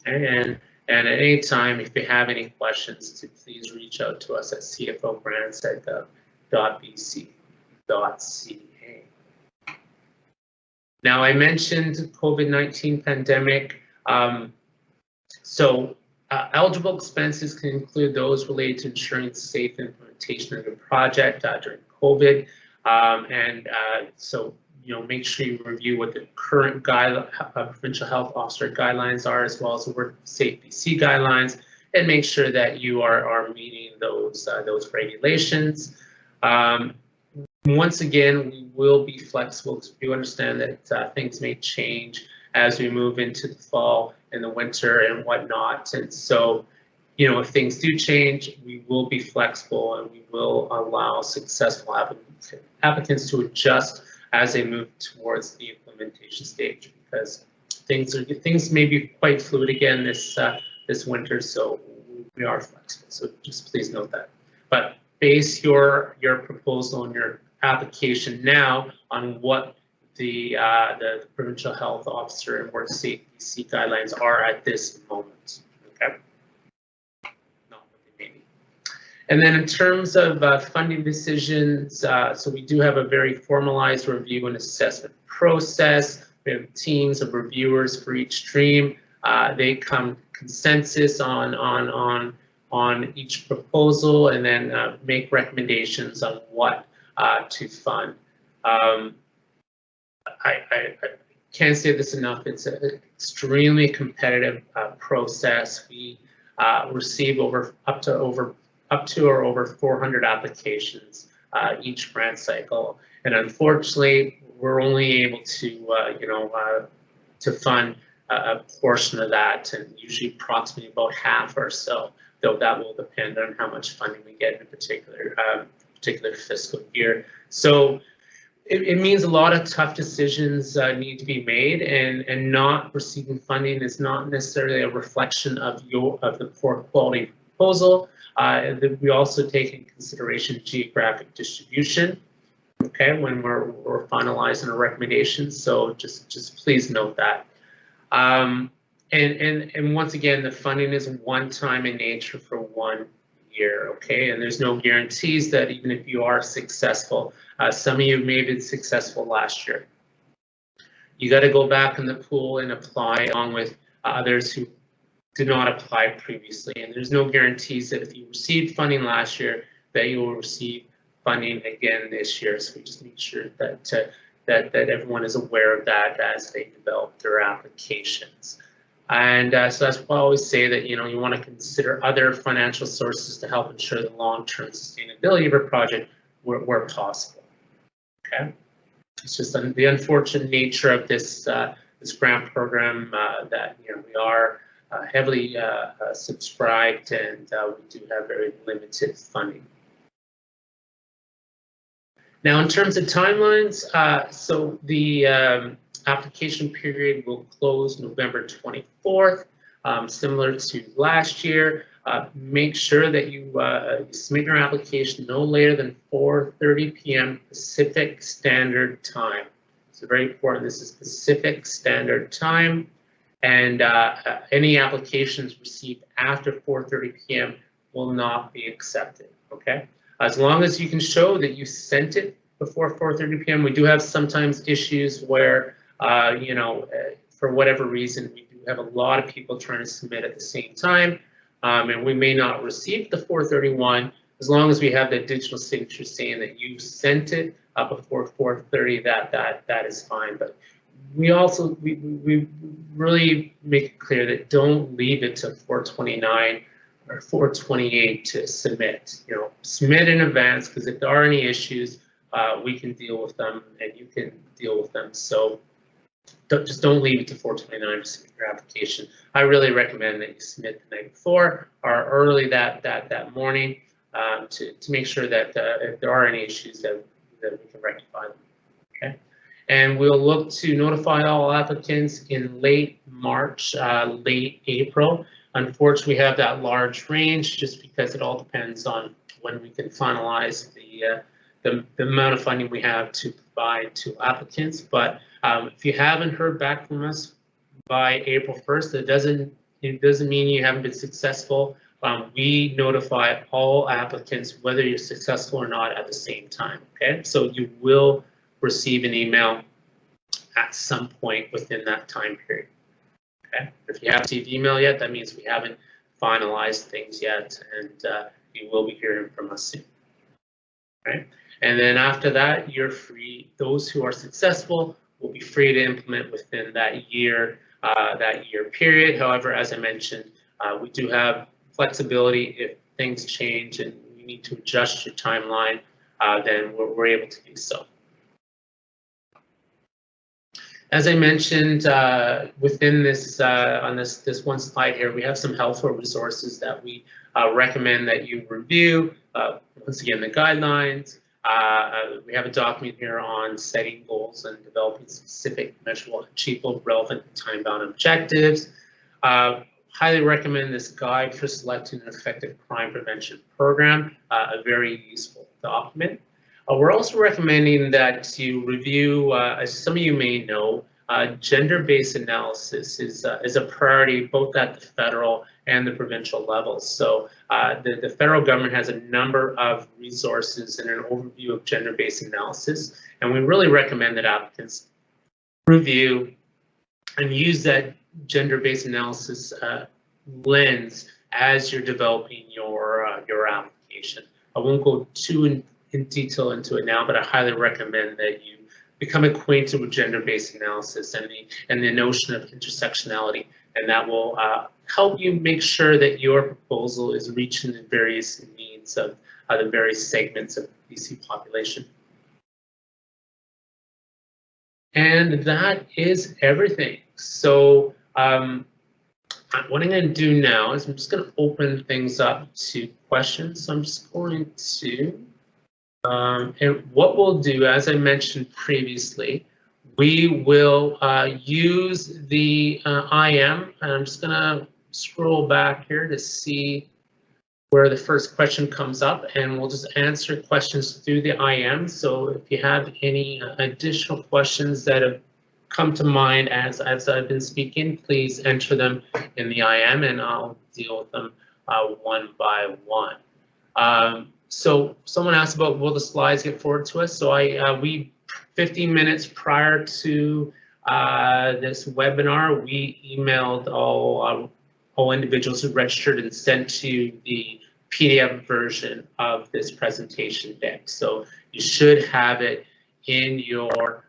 And at any time, if you have any questions, please reach out to us at cfogrants@bc.ca. Now, I mentioned COVID-19 pandemic. So eligible expenses can include those related to ensuring the safe implementation of the project during COVID. So, you know, make sure you review what the current provincial health officer guidelines are, as well as the Work Safe BC guidelines, and make sure that you are meeting those regulations. Once again, we will be flexible because we understand that things may change as we move into the fall and the winter and whatnot. And so, you know, if things do change, we will be flexible and we will allow successful applicants to adjust as they move towards the implementation stage, because things may be quite fluid again this winter, so we are flexible. So just please note that. But base your proposal and your application now on what the provincial health officer and Work Safe BC guidelines are at this moment. Okay. Not what they may be. And then in terms of funding decisions, so we do have a very formalized review and assessment process. We have teams of reviewers for each stream. They come consensus on on each proposal and then make recommendations on what to fund. I can't say this enough. It's an extremely competitive process. We receive up to or over 400 applications each grant cycle, and unfortunately, we're only able to to fund a portion of that, and usually approximately about half or so. Though that will depend on how much funding we get in a particular fiscal year. So it means a lot of tough decisions need to be made, and not receiving funding is not necessarily a reflection of the poor quality proposal. We also take into consideration geographic distribution, okay, when we're finalizing a recommendation. So just please note that. And once again, the funding is one-time in nature for 1 year, okay? And there's no guarantees that even if you are successful, some of you may have been successful last year. You got to go back in the pool and apply along with others who did not apply previously. And there's no guarantees that if you received funding last year, that you will receive funding again this year. So we just make sure that that everyone is aware of that as they develop their applications. And so that's why I always say that you want to consider other financial sources to help ensure the long-term sustainability of a project where possible. Okay, it's just the unfortunate nature of this this grant program that we are heavily subscribed, and we do have very limited funding. Now, in terms of timelines, so the application period will close November 24th, similar to last year. Make sure that you submit your application no later than 4:30 p.m. Pacific Standard Time. So very important, this is Pacific Standard Time, and any applications received after 4:30 p.m. will not be accepted, okay? As long as you can show that you sent it before 4:30 p.m. We do have sometimes issues where, for whatever reason, we do have a lot of people trying to submit at the same time, and we may not receive the 4:31. As long as we have the digital signature saying that you sent it before 4:30, that is fine. But we also we really make it clear that don't leave it to 4:29 or 4:28 to submit. Submit in advance, because if there are any issues, we can deal with them, and you can deal with them. So just don't leave it to 4:29 to submit your application. I really recommend that you submit the night before or early that morning to make sure that if there are any issues that we can rectify them. Okay, and we'll look to notify all applicants in late March, late April. Unfortunately, we have that large range just because it all depends on when we can finalize the amount of funding we have to provide to applicants. But if you haven't heard back from us by April 1st, it doesn't mean you haven't been successful. We notify all applicants whether you're successful or not at the same time. Okay, so you will receive an email at some point within that time period. Okay, if you haven't received email yet, that means we haven't finalized things yet, and you will be hearing from us soon. Right, and then after that, you're free. Those who are successful will be free to implement within that year period. However, as I mentioned, we do have flexibility. If things change and you need to adjust your timeline, then we're able to do so. As I mentioned, within this on this one slide here, we have some helpful resources that we recommend that you review. Once again, the guidelines. We have a document here on setting goals and developing specific, measurable, achievable, relevant, and time-bound objectives. Highly recommend this guide for selecting an effective crime prevention program, a very useful document. We're also recommending that you review, as some of you may know, gender-based analysis is a priority both at the federal and the provincial levels. So the federal government has a number of resources and an overview of gender-based analysis, and we really recommend that applicants review and use that gender-based analysis lens as you're developing your application. I won't go too in detail into it now, but I highly recommend that you become acquainted with gender-based analysis and the notion of intersectionality, and that will help you make sure that your proposal is reaching the various needs of the various segments of the BC population. And that is everything. So what I'm going to do now is I'm just going to open things up to questions. So I'm just going to, and what we'll do, as I mentioned previously, we will use the IM, and I'm just going to scroll back here to see where the first question comes up, and we'll just answer questions through the IM. So if you have any additional questions that have come to mind as I've been speaking, please enter them in the IM, and I'll deal with them one by one. So someone asked about, will the slides get forwarded to us? So we 15 minutes prior to this webinar, we emailed all individuals who registered and sent you the PDF version of this presentation deck. So you should have it in your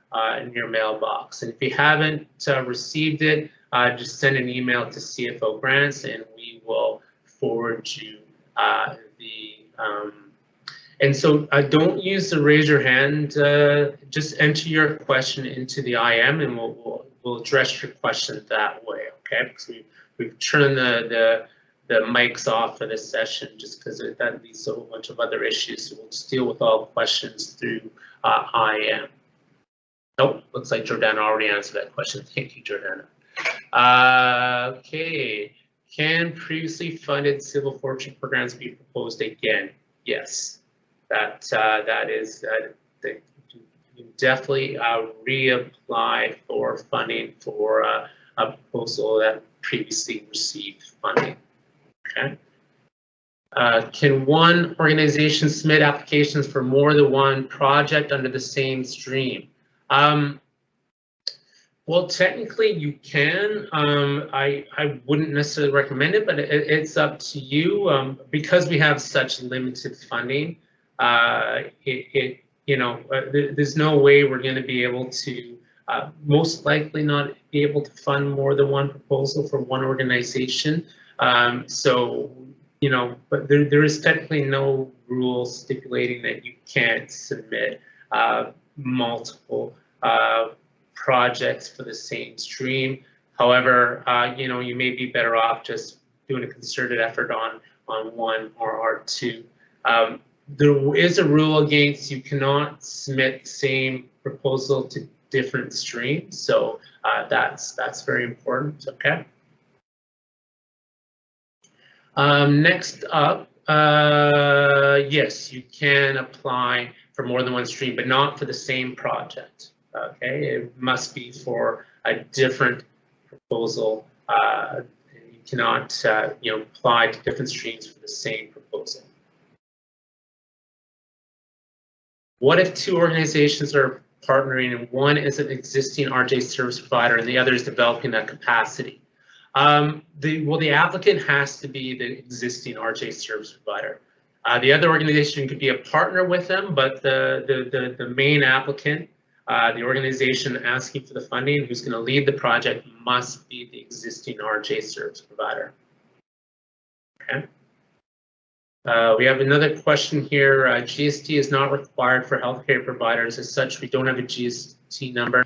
mailbox. And if you haven't received it, just send an email to CFO Grants, and we will forward you and so don't use the raise your hand. Just enter your question into the IM, and we'll address your question that way. Okay? Because we've turned the mics off for this session just because that leads to a whole bunch of other issues. So we'll just deal with all questions through IM. Nope, looks like Jordana already answered that question. Thank you, Jordana. Okay, can previously funded civil forfeiture programs be proposed again? Yes, that is you definitely reapply for funding for a proposal that previously received funding. Okay. Can one organization submit applications for more than one project under the same stream? Well, technically you can. I wouldn't necessarily recommend it, but it's up to you. Because we have such limited funding, there's no way we're going to be able to, most likely not be able to fund more than one proposal for one organization. But there is technically no rule stipulating that you can't submit multiple projects for the same stream. However, you may be better off just doing a concerted effort on one or two. There is a rule against you cannot submit the same proposal to different streams, so that's very important. Okay. Next up, yes, you can apply for more than one stream, but not for the same project. Okay, it must be for a different proposal. You cannot, apply to different streams for the same proposal. What if two organizations are partnering and one is an existing RJ service provider and the other is developing that capacity? The applicant has to be the existing RJ service provider. The other organization could be a partner with them, but the main applicant, the organization asking for the funding, who's going to lead the project, must be the existing RJ service provider. Okay. We have another question here. GST is not required for healthcare providers. As such, we don't have a GST number.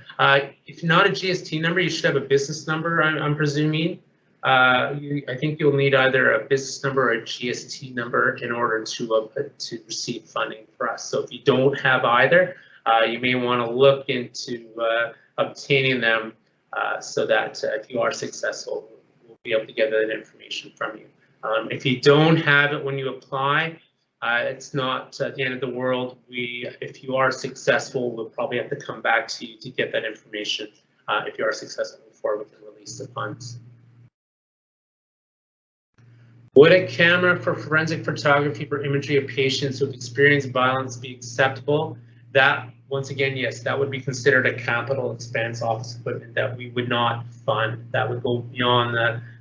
If not a GST number, you should have a business number, I'm presuming. I think you'll need either a business number or a GST number in order to receive funding for us. So if you don't have either, you may want to look into obtaining them so that if you are successful, we'll be able to get that information from you. If you don't have it when you apply, it's not the end of the world. If you are successful, we'll probably have to come back to you to get that information if you are successful before we can release the funds. Would a camera for forensic photography for imagery of patients who have experienced violence be acceptable? That, once again, yes, that would be considered a capital expense office equipment that we would not fund. That would go beyond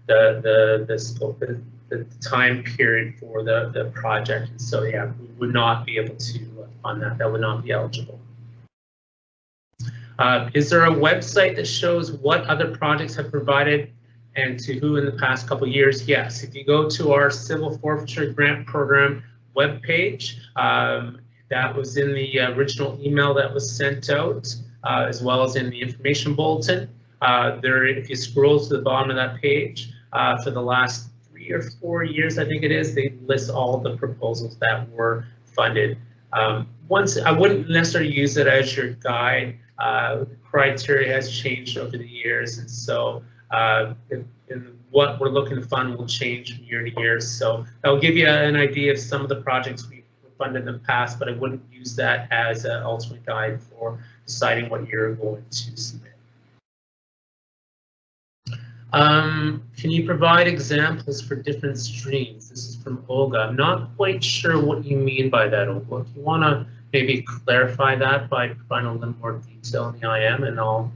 the the time period for the project. And so yeah, we would not be able to fund that. That would not be eligible. Is there a website that shows what other projects have provided and to who in the past couple of years? Yes, if you go to our Civil Forfeiture Grant Program webpage, that was in the original email that was sent out, as well as in the information bulletin. If you scroll to the bottom of that page, for the last 3 or 4 years, I think it is, they list all the proposals that were funded. Once, I wouldn't necessarily use it as your guide. The criteria has changed over the years, and so what we're looking to fund will change from year to year. So that'll give you an idea of some of the projects we've funded in the past, but I wouldn't use that as an ultimate guide for deciding what you're going to submit. Can you provide examples for different streams? This is from Olga. I'm not quite sure what you mean by that, Olga. If you want to maybe clarify that by providing a little more detail in the IM, and I'll.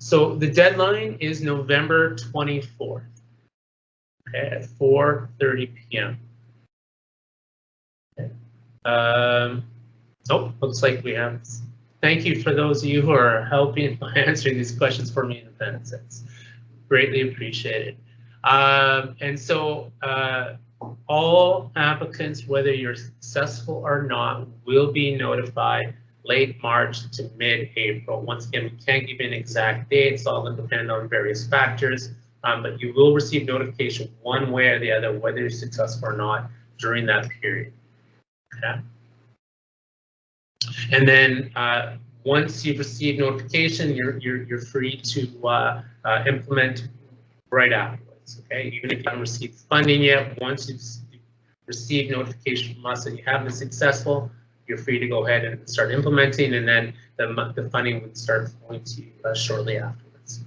So the deadline is November 24th, okay, at 4:30 p.m. Okay. Oh, looks like we have. Thank you for those of you who are helping answering these questions for me in advance. It's greatly appreciated. And so all applicants, whether you're successful or not, will be notified late March to mid-April. Once again, we can't give you an exact date. It's all going to depend on various factors, but you will receive notification one way or the other, whether you're successful or not during that period. Okay. And then once you've received notification, you're free to implement right afterwards. Okay, even if you haven't received funding yet, once you've received notification from us that you have been successful, you're free to go ahead and start implementing, and then the funding would start flowing to you shortly afterwards.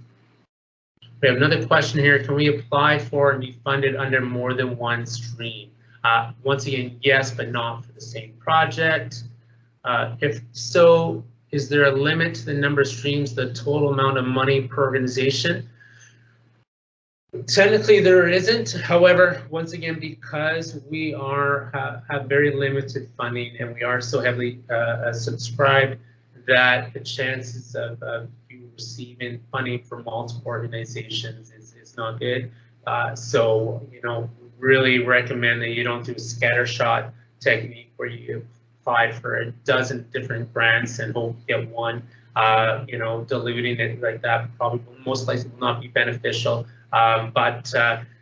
We have another question here. Can we apply for and be funded under more than one stream? Once again, yes, but not for the same project. If so, is there a limit to the number of streams, the total amount of money per organization? Technically, there isn't. However, once again, because we have very limited funding and we are so heavily subscribed, that the chances of you receiving funding from multiple organizations is not good. So, you know, really recommend that you don't do a scattershot technique where you apply for a dozen different grants and hope you get one. You know, diluting it like that probably most likely will not be beneficial. But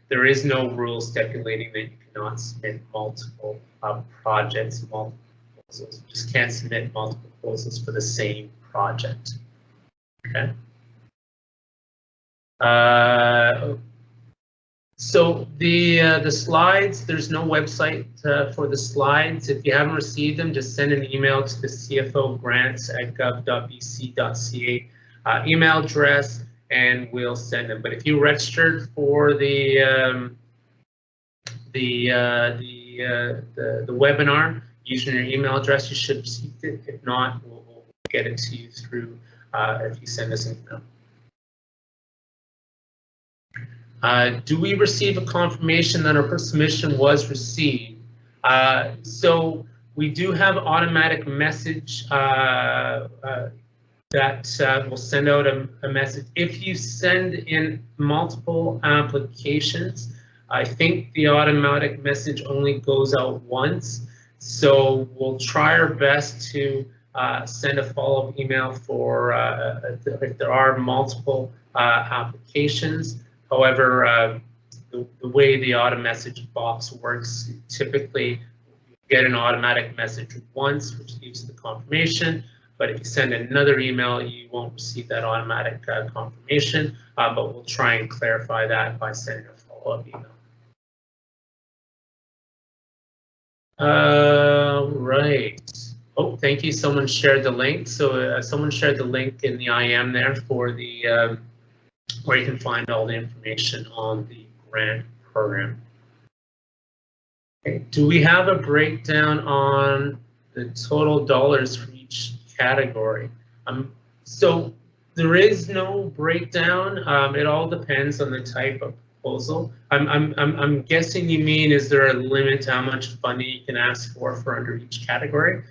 there is no rule stipulating that you cannot submit multiple projects, multiple proposals. You just can't submit multiple proposals for the same project. Okay. So the slides, there's no website for the slides. If you haven't received them, just send an email to the cfogrants@gov.bc.ca email address, and we'll send them. But if you registered for the webinar using your email address, you should have received it. If not, we'll get it to you through if you send us an email. Do we receive a confirmation that our submission was received? So we do have automatic message that will send out a message. If you send in multiple applications, I think the automatic message only goes out once. So we'll try our best to send a follow-up email for if there are multiple applications. However, the way the auto message box works, typically you get an automatic message once, which gives the confirmation. But if you send another email, you won't receive that automatic confirmation. But we'll try and clarify that by sending a follow-up email. Right. Oh, thank you. Someone shared the link. So someone shared the link in the IM there for the where you can find all the information on the grant program. Okay. Do we have a breakdown on the total dollars for each category? So there is no breakdown. It all depends on the type of proposal. I'm guessing you mean, is there a limit to how much funding you can ask for under each category?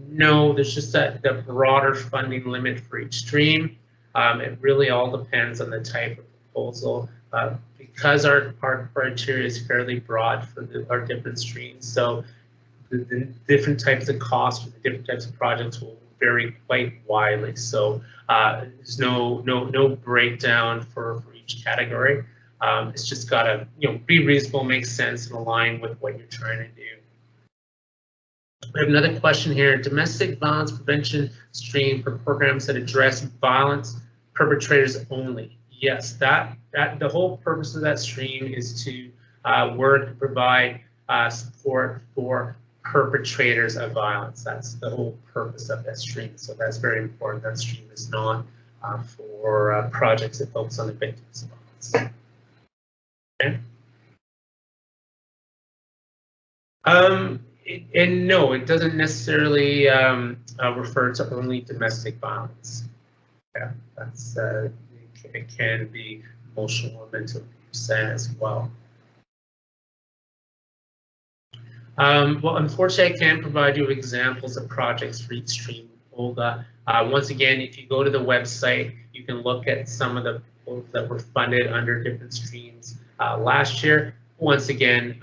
No, there's just the broader funding limit for each stream. It really all depends on the type of proposal. Because our criteria is fairly broad for our different streams, so the different types of costs for the different types of projects will vary quite widely. So there's no breakdown for each category. It's just got to be reasonable, make sense, and align with what you're trying to do. We have another question here. Domestic violence prevention stream for programs that address violence perpetrators only. Yes, that the whole purpose of that stream is to work and provide support for perpetrators of violence. That's the whole purpose of that stream. So that's very important. That stream is not for projects that focus on the victims of violence. Okay. And no, it doesn't necessarily refer to only domestic violence. Yeah, that's it can be emotional or mental abuse as well. Well, unfortunately, I can't provide you examples of projects for each stream, Olga. Once again, if you go to the website, you can look at some of the proposals that were funded under different streams last year. Once again,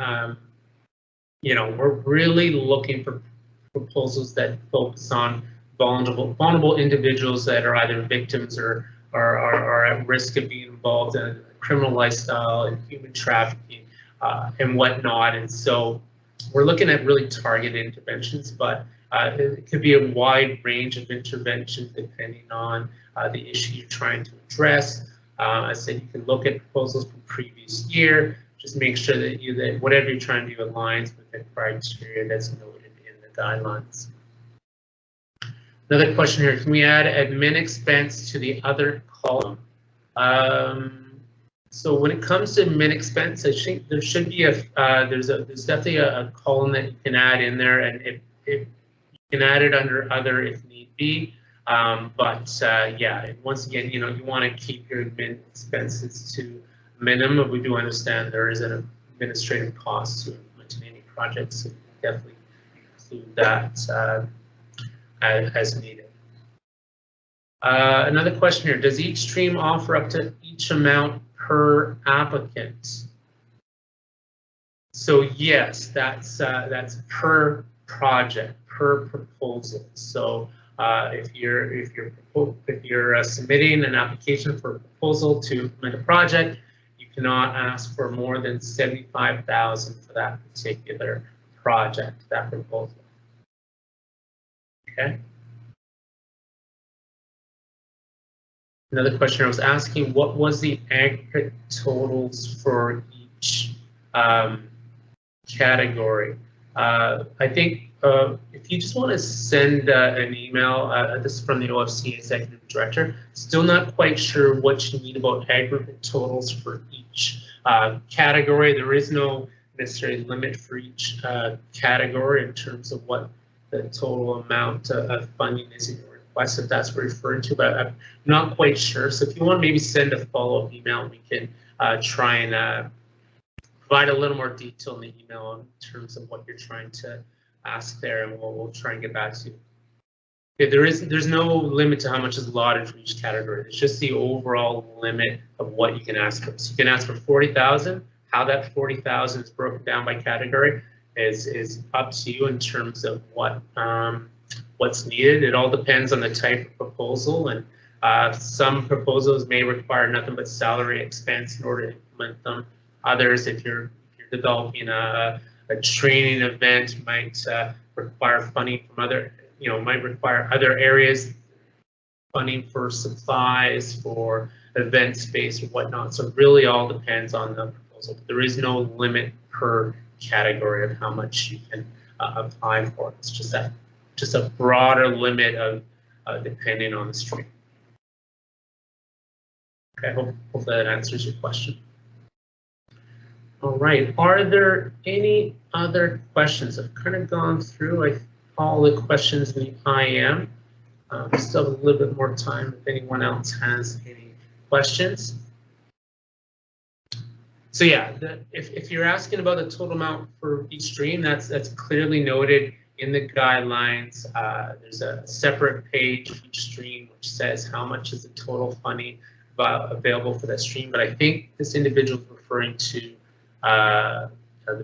we're really looking for proposals that focus on vulnerable individuals that are either victims or are at risk of being involved in a criminal lifestyle and human trafficking and whatnot. And so we're looking at really targeted interventions, but it could be a wide range of interventions depending on the issue you're trying to address. I said you can look at proposals from previous year. Just make sure that whatever you're trying to do aligns with the criteria that's noted in the guidelines. Another question here, can we add admin expense to the other column? So when it comes to admin expense, I think there should be there's definitely a column that you can add in there, and if you can add it under other if need be. Yeah, once again, you want to keep your admin expenses to minimum, but we do understand there is an administrative cost to implementing any project, so definitely include that as needed. Another question here, does each stream offer up to each amount per applicant? So yes, that's per project, per proposal. So if you're submitting an application for a proposal to implement a project, you cannot ask for more than $75,000 for that particular project, that proposal. Okay. Another question I was asking, what was the aggregate totals for each category? I think if you just want to send an email, this is from the OFC Executive Director, still not quite sure what you mean about aggregate totals for each category. There is no necessary limit for each category in terms of what the total amount of funding is in your request, if that's what you're referring to, but I'm not quite sure. So if you want to maybe send a follow-up email, we can try and provide a little more detail in the email in terms of what you're trying to ask there, and we'll try and get back to you. Okay, there's no limit to how much is allotted for each category. It's just the overall limit of what you can ask for. So you can ask for 40,000. How that 40,000 is broken down by category is up to you in terms of what's needed. It all depends on the type of proposal, and some proposals may require nothing but salary expense in order to implement them. Others, if you're developing a training event, might require funding from might require other areas, funding for supplies, for event space or whatnot. So it really all depends on the proposal. But there is no limit per category of how much you can apply for. It's just a broader limit of depending on the stream. Okay, hope that answers your question. All right, are there any other questions? I've kind of gone through all the questions in the IM. Still have a little bit more time if anyone else has any questions. So yeah, if you're asking about the total amount for each stream, that's clearly noted in the guidelines. There's a separate page for each stream which says how much is the total funding available for that stream. But I think this individual is referring to the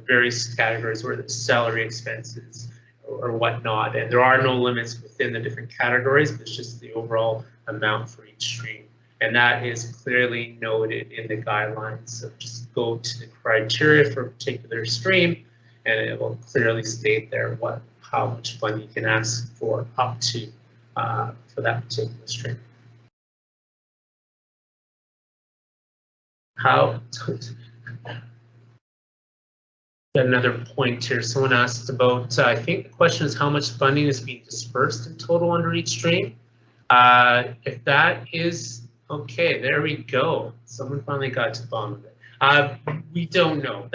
various categories where the salary expenses or whatnot, and there are no limits within the different categories, but it's just the overall amount for each stream. And that is clearly noted in the guidelines. So just go to the criteria for a particular stream, and it will clearly state there how much funding you can ask for up to for that particular stream. Another point here, someone asked about, I think the question is how much funding is being dispersed in total under each stream. If that is, okay, there we go. Someone finally got to the bottom of it. We don't know.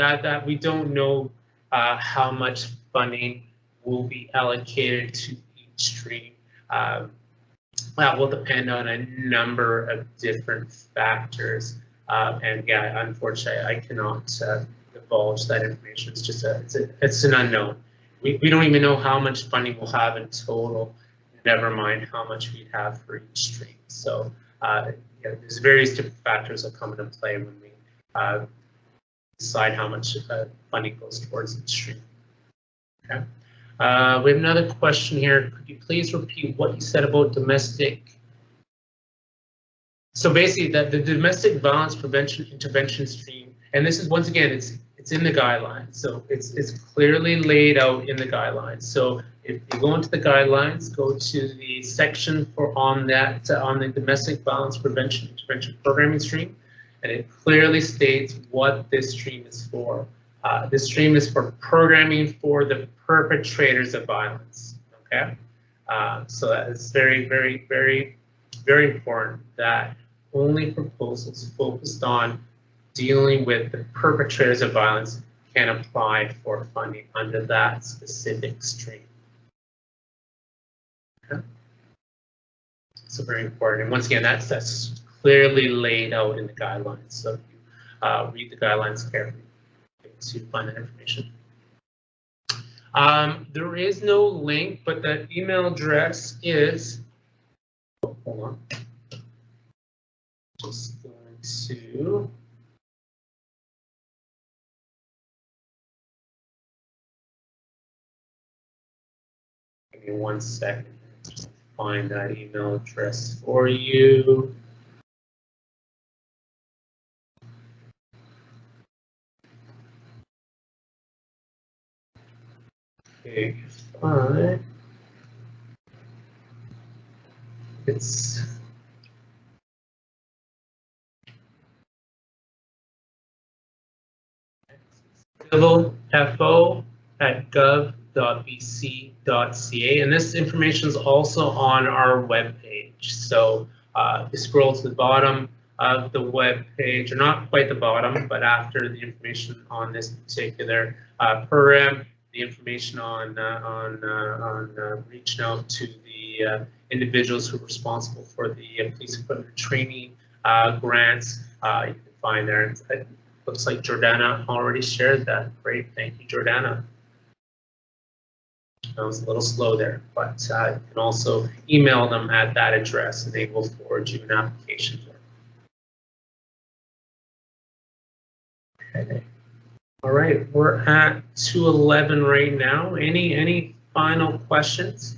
We don't know how much funding will be allocated to each stream. That will depend on a number of different factors. And yeah, unfortunately, I cannot divulge that information. It's just it's an unknown. We don't even know how much funding we'll have in total, never mind how much we'd have for each stream. So yeah, there's various different factors that come into play when we decide how much funding goes towards each stream. Okay. We have another question here. Could you please repeat what you said about domestic? So basically, the domestic violence prevention intervention stream, and this is once again, it's in the guidelines. So it's clearly laid out in the guidelines. So if you go into the guidelines, go to the section on the domestic violence prevention intervention programming stream, and it clearly states what this stream is for. This stream is for programming for the perpetrators of violence. Okay, so that is very, very, very, very important that only proposals focused on dealing with the perpetrators of violence can apply for funding under that specific stream. Okay. So very important. And once again, that's clearly laid out in the guidelines. So if you read the guidelines carefully to find that information. There is no link, but the email address is, hold on, just going to, give me 1 second, just find that email address for you. Okay, fine. It's civilfo@gov.bc.ca, and this information is also on our web page. So if you scroll to the bottom of the web page, or not quite the bottom, but after the information on this particular program, the information on reaching out to the individuals who are responsible for the police equipment training grants, you can find there. It looks like Jordana already shared that. Great, thank you, Jordana. I was a little slow there, but you can also email them at that address and they will forward you an application form. Okay. All right, we're at 2:11 right now. Any final questions?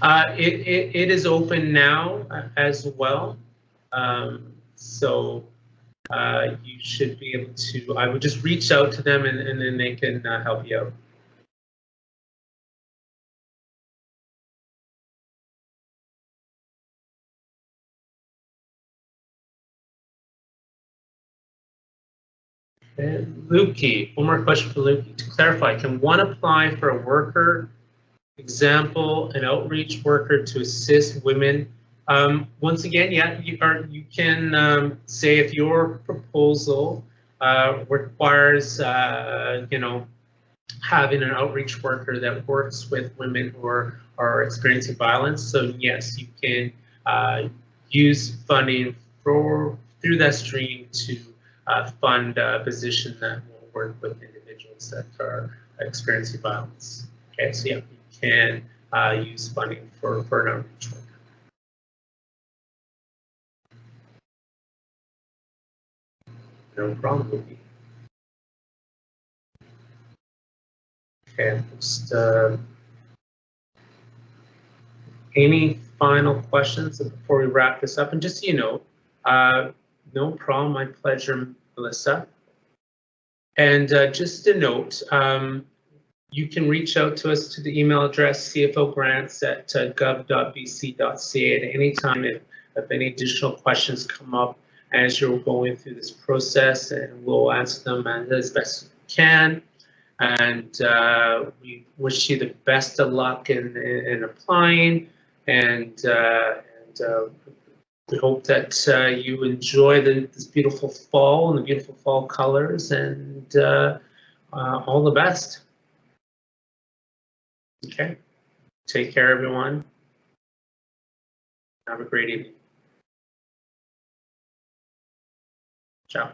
It is open now as well, so you should be able to. I would just reach out to them and then they can help you out. And Lukey, one more question for Lukey. To clarify, can one apply for a worker, example, an outreach worker to assist women? Once again, yeah, you can say if your proposal requires, you know, having an outreach worker that works with women who are experiencing violence. So yes, you can use funding through that stream to fund position that will work with individuals that are experiencing violence. Okay, so yeah, you can use funding for an outreach work. No problem. Okay, just any final questions before we wrap this up? And just so you know, no problem, my pleasure, Melissa. And just a note, you can reach out to us to the email address cfogrants@gov.bc.ca at any time if any additional questions come up as you're going through this process, and we'll answer them as best as we can. And we wish you the best of luck in applying, and we hope that you enjoy this beautiful fall and the beautiful fall colors, and all the best. Okay, take care, everyone. Have a great evening. Ciao.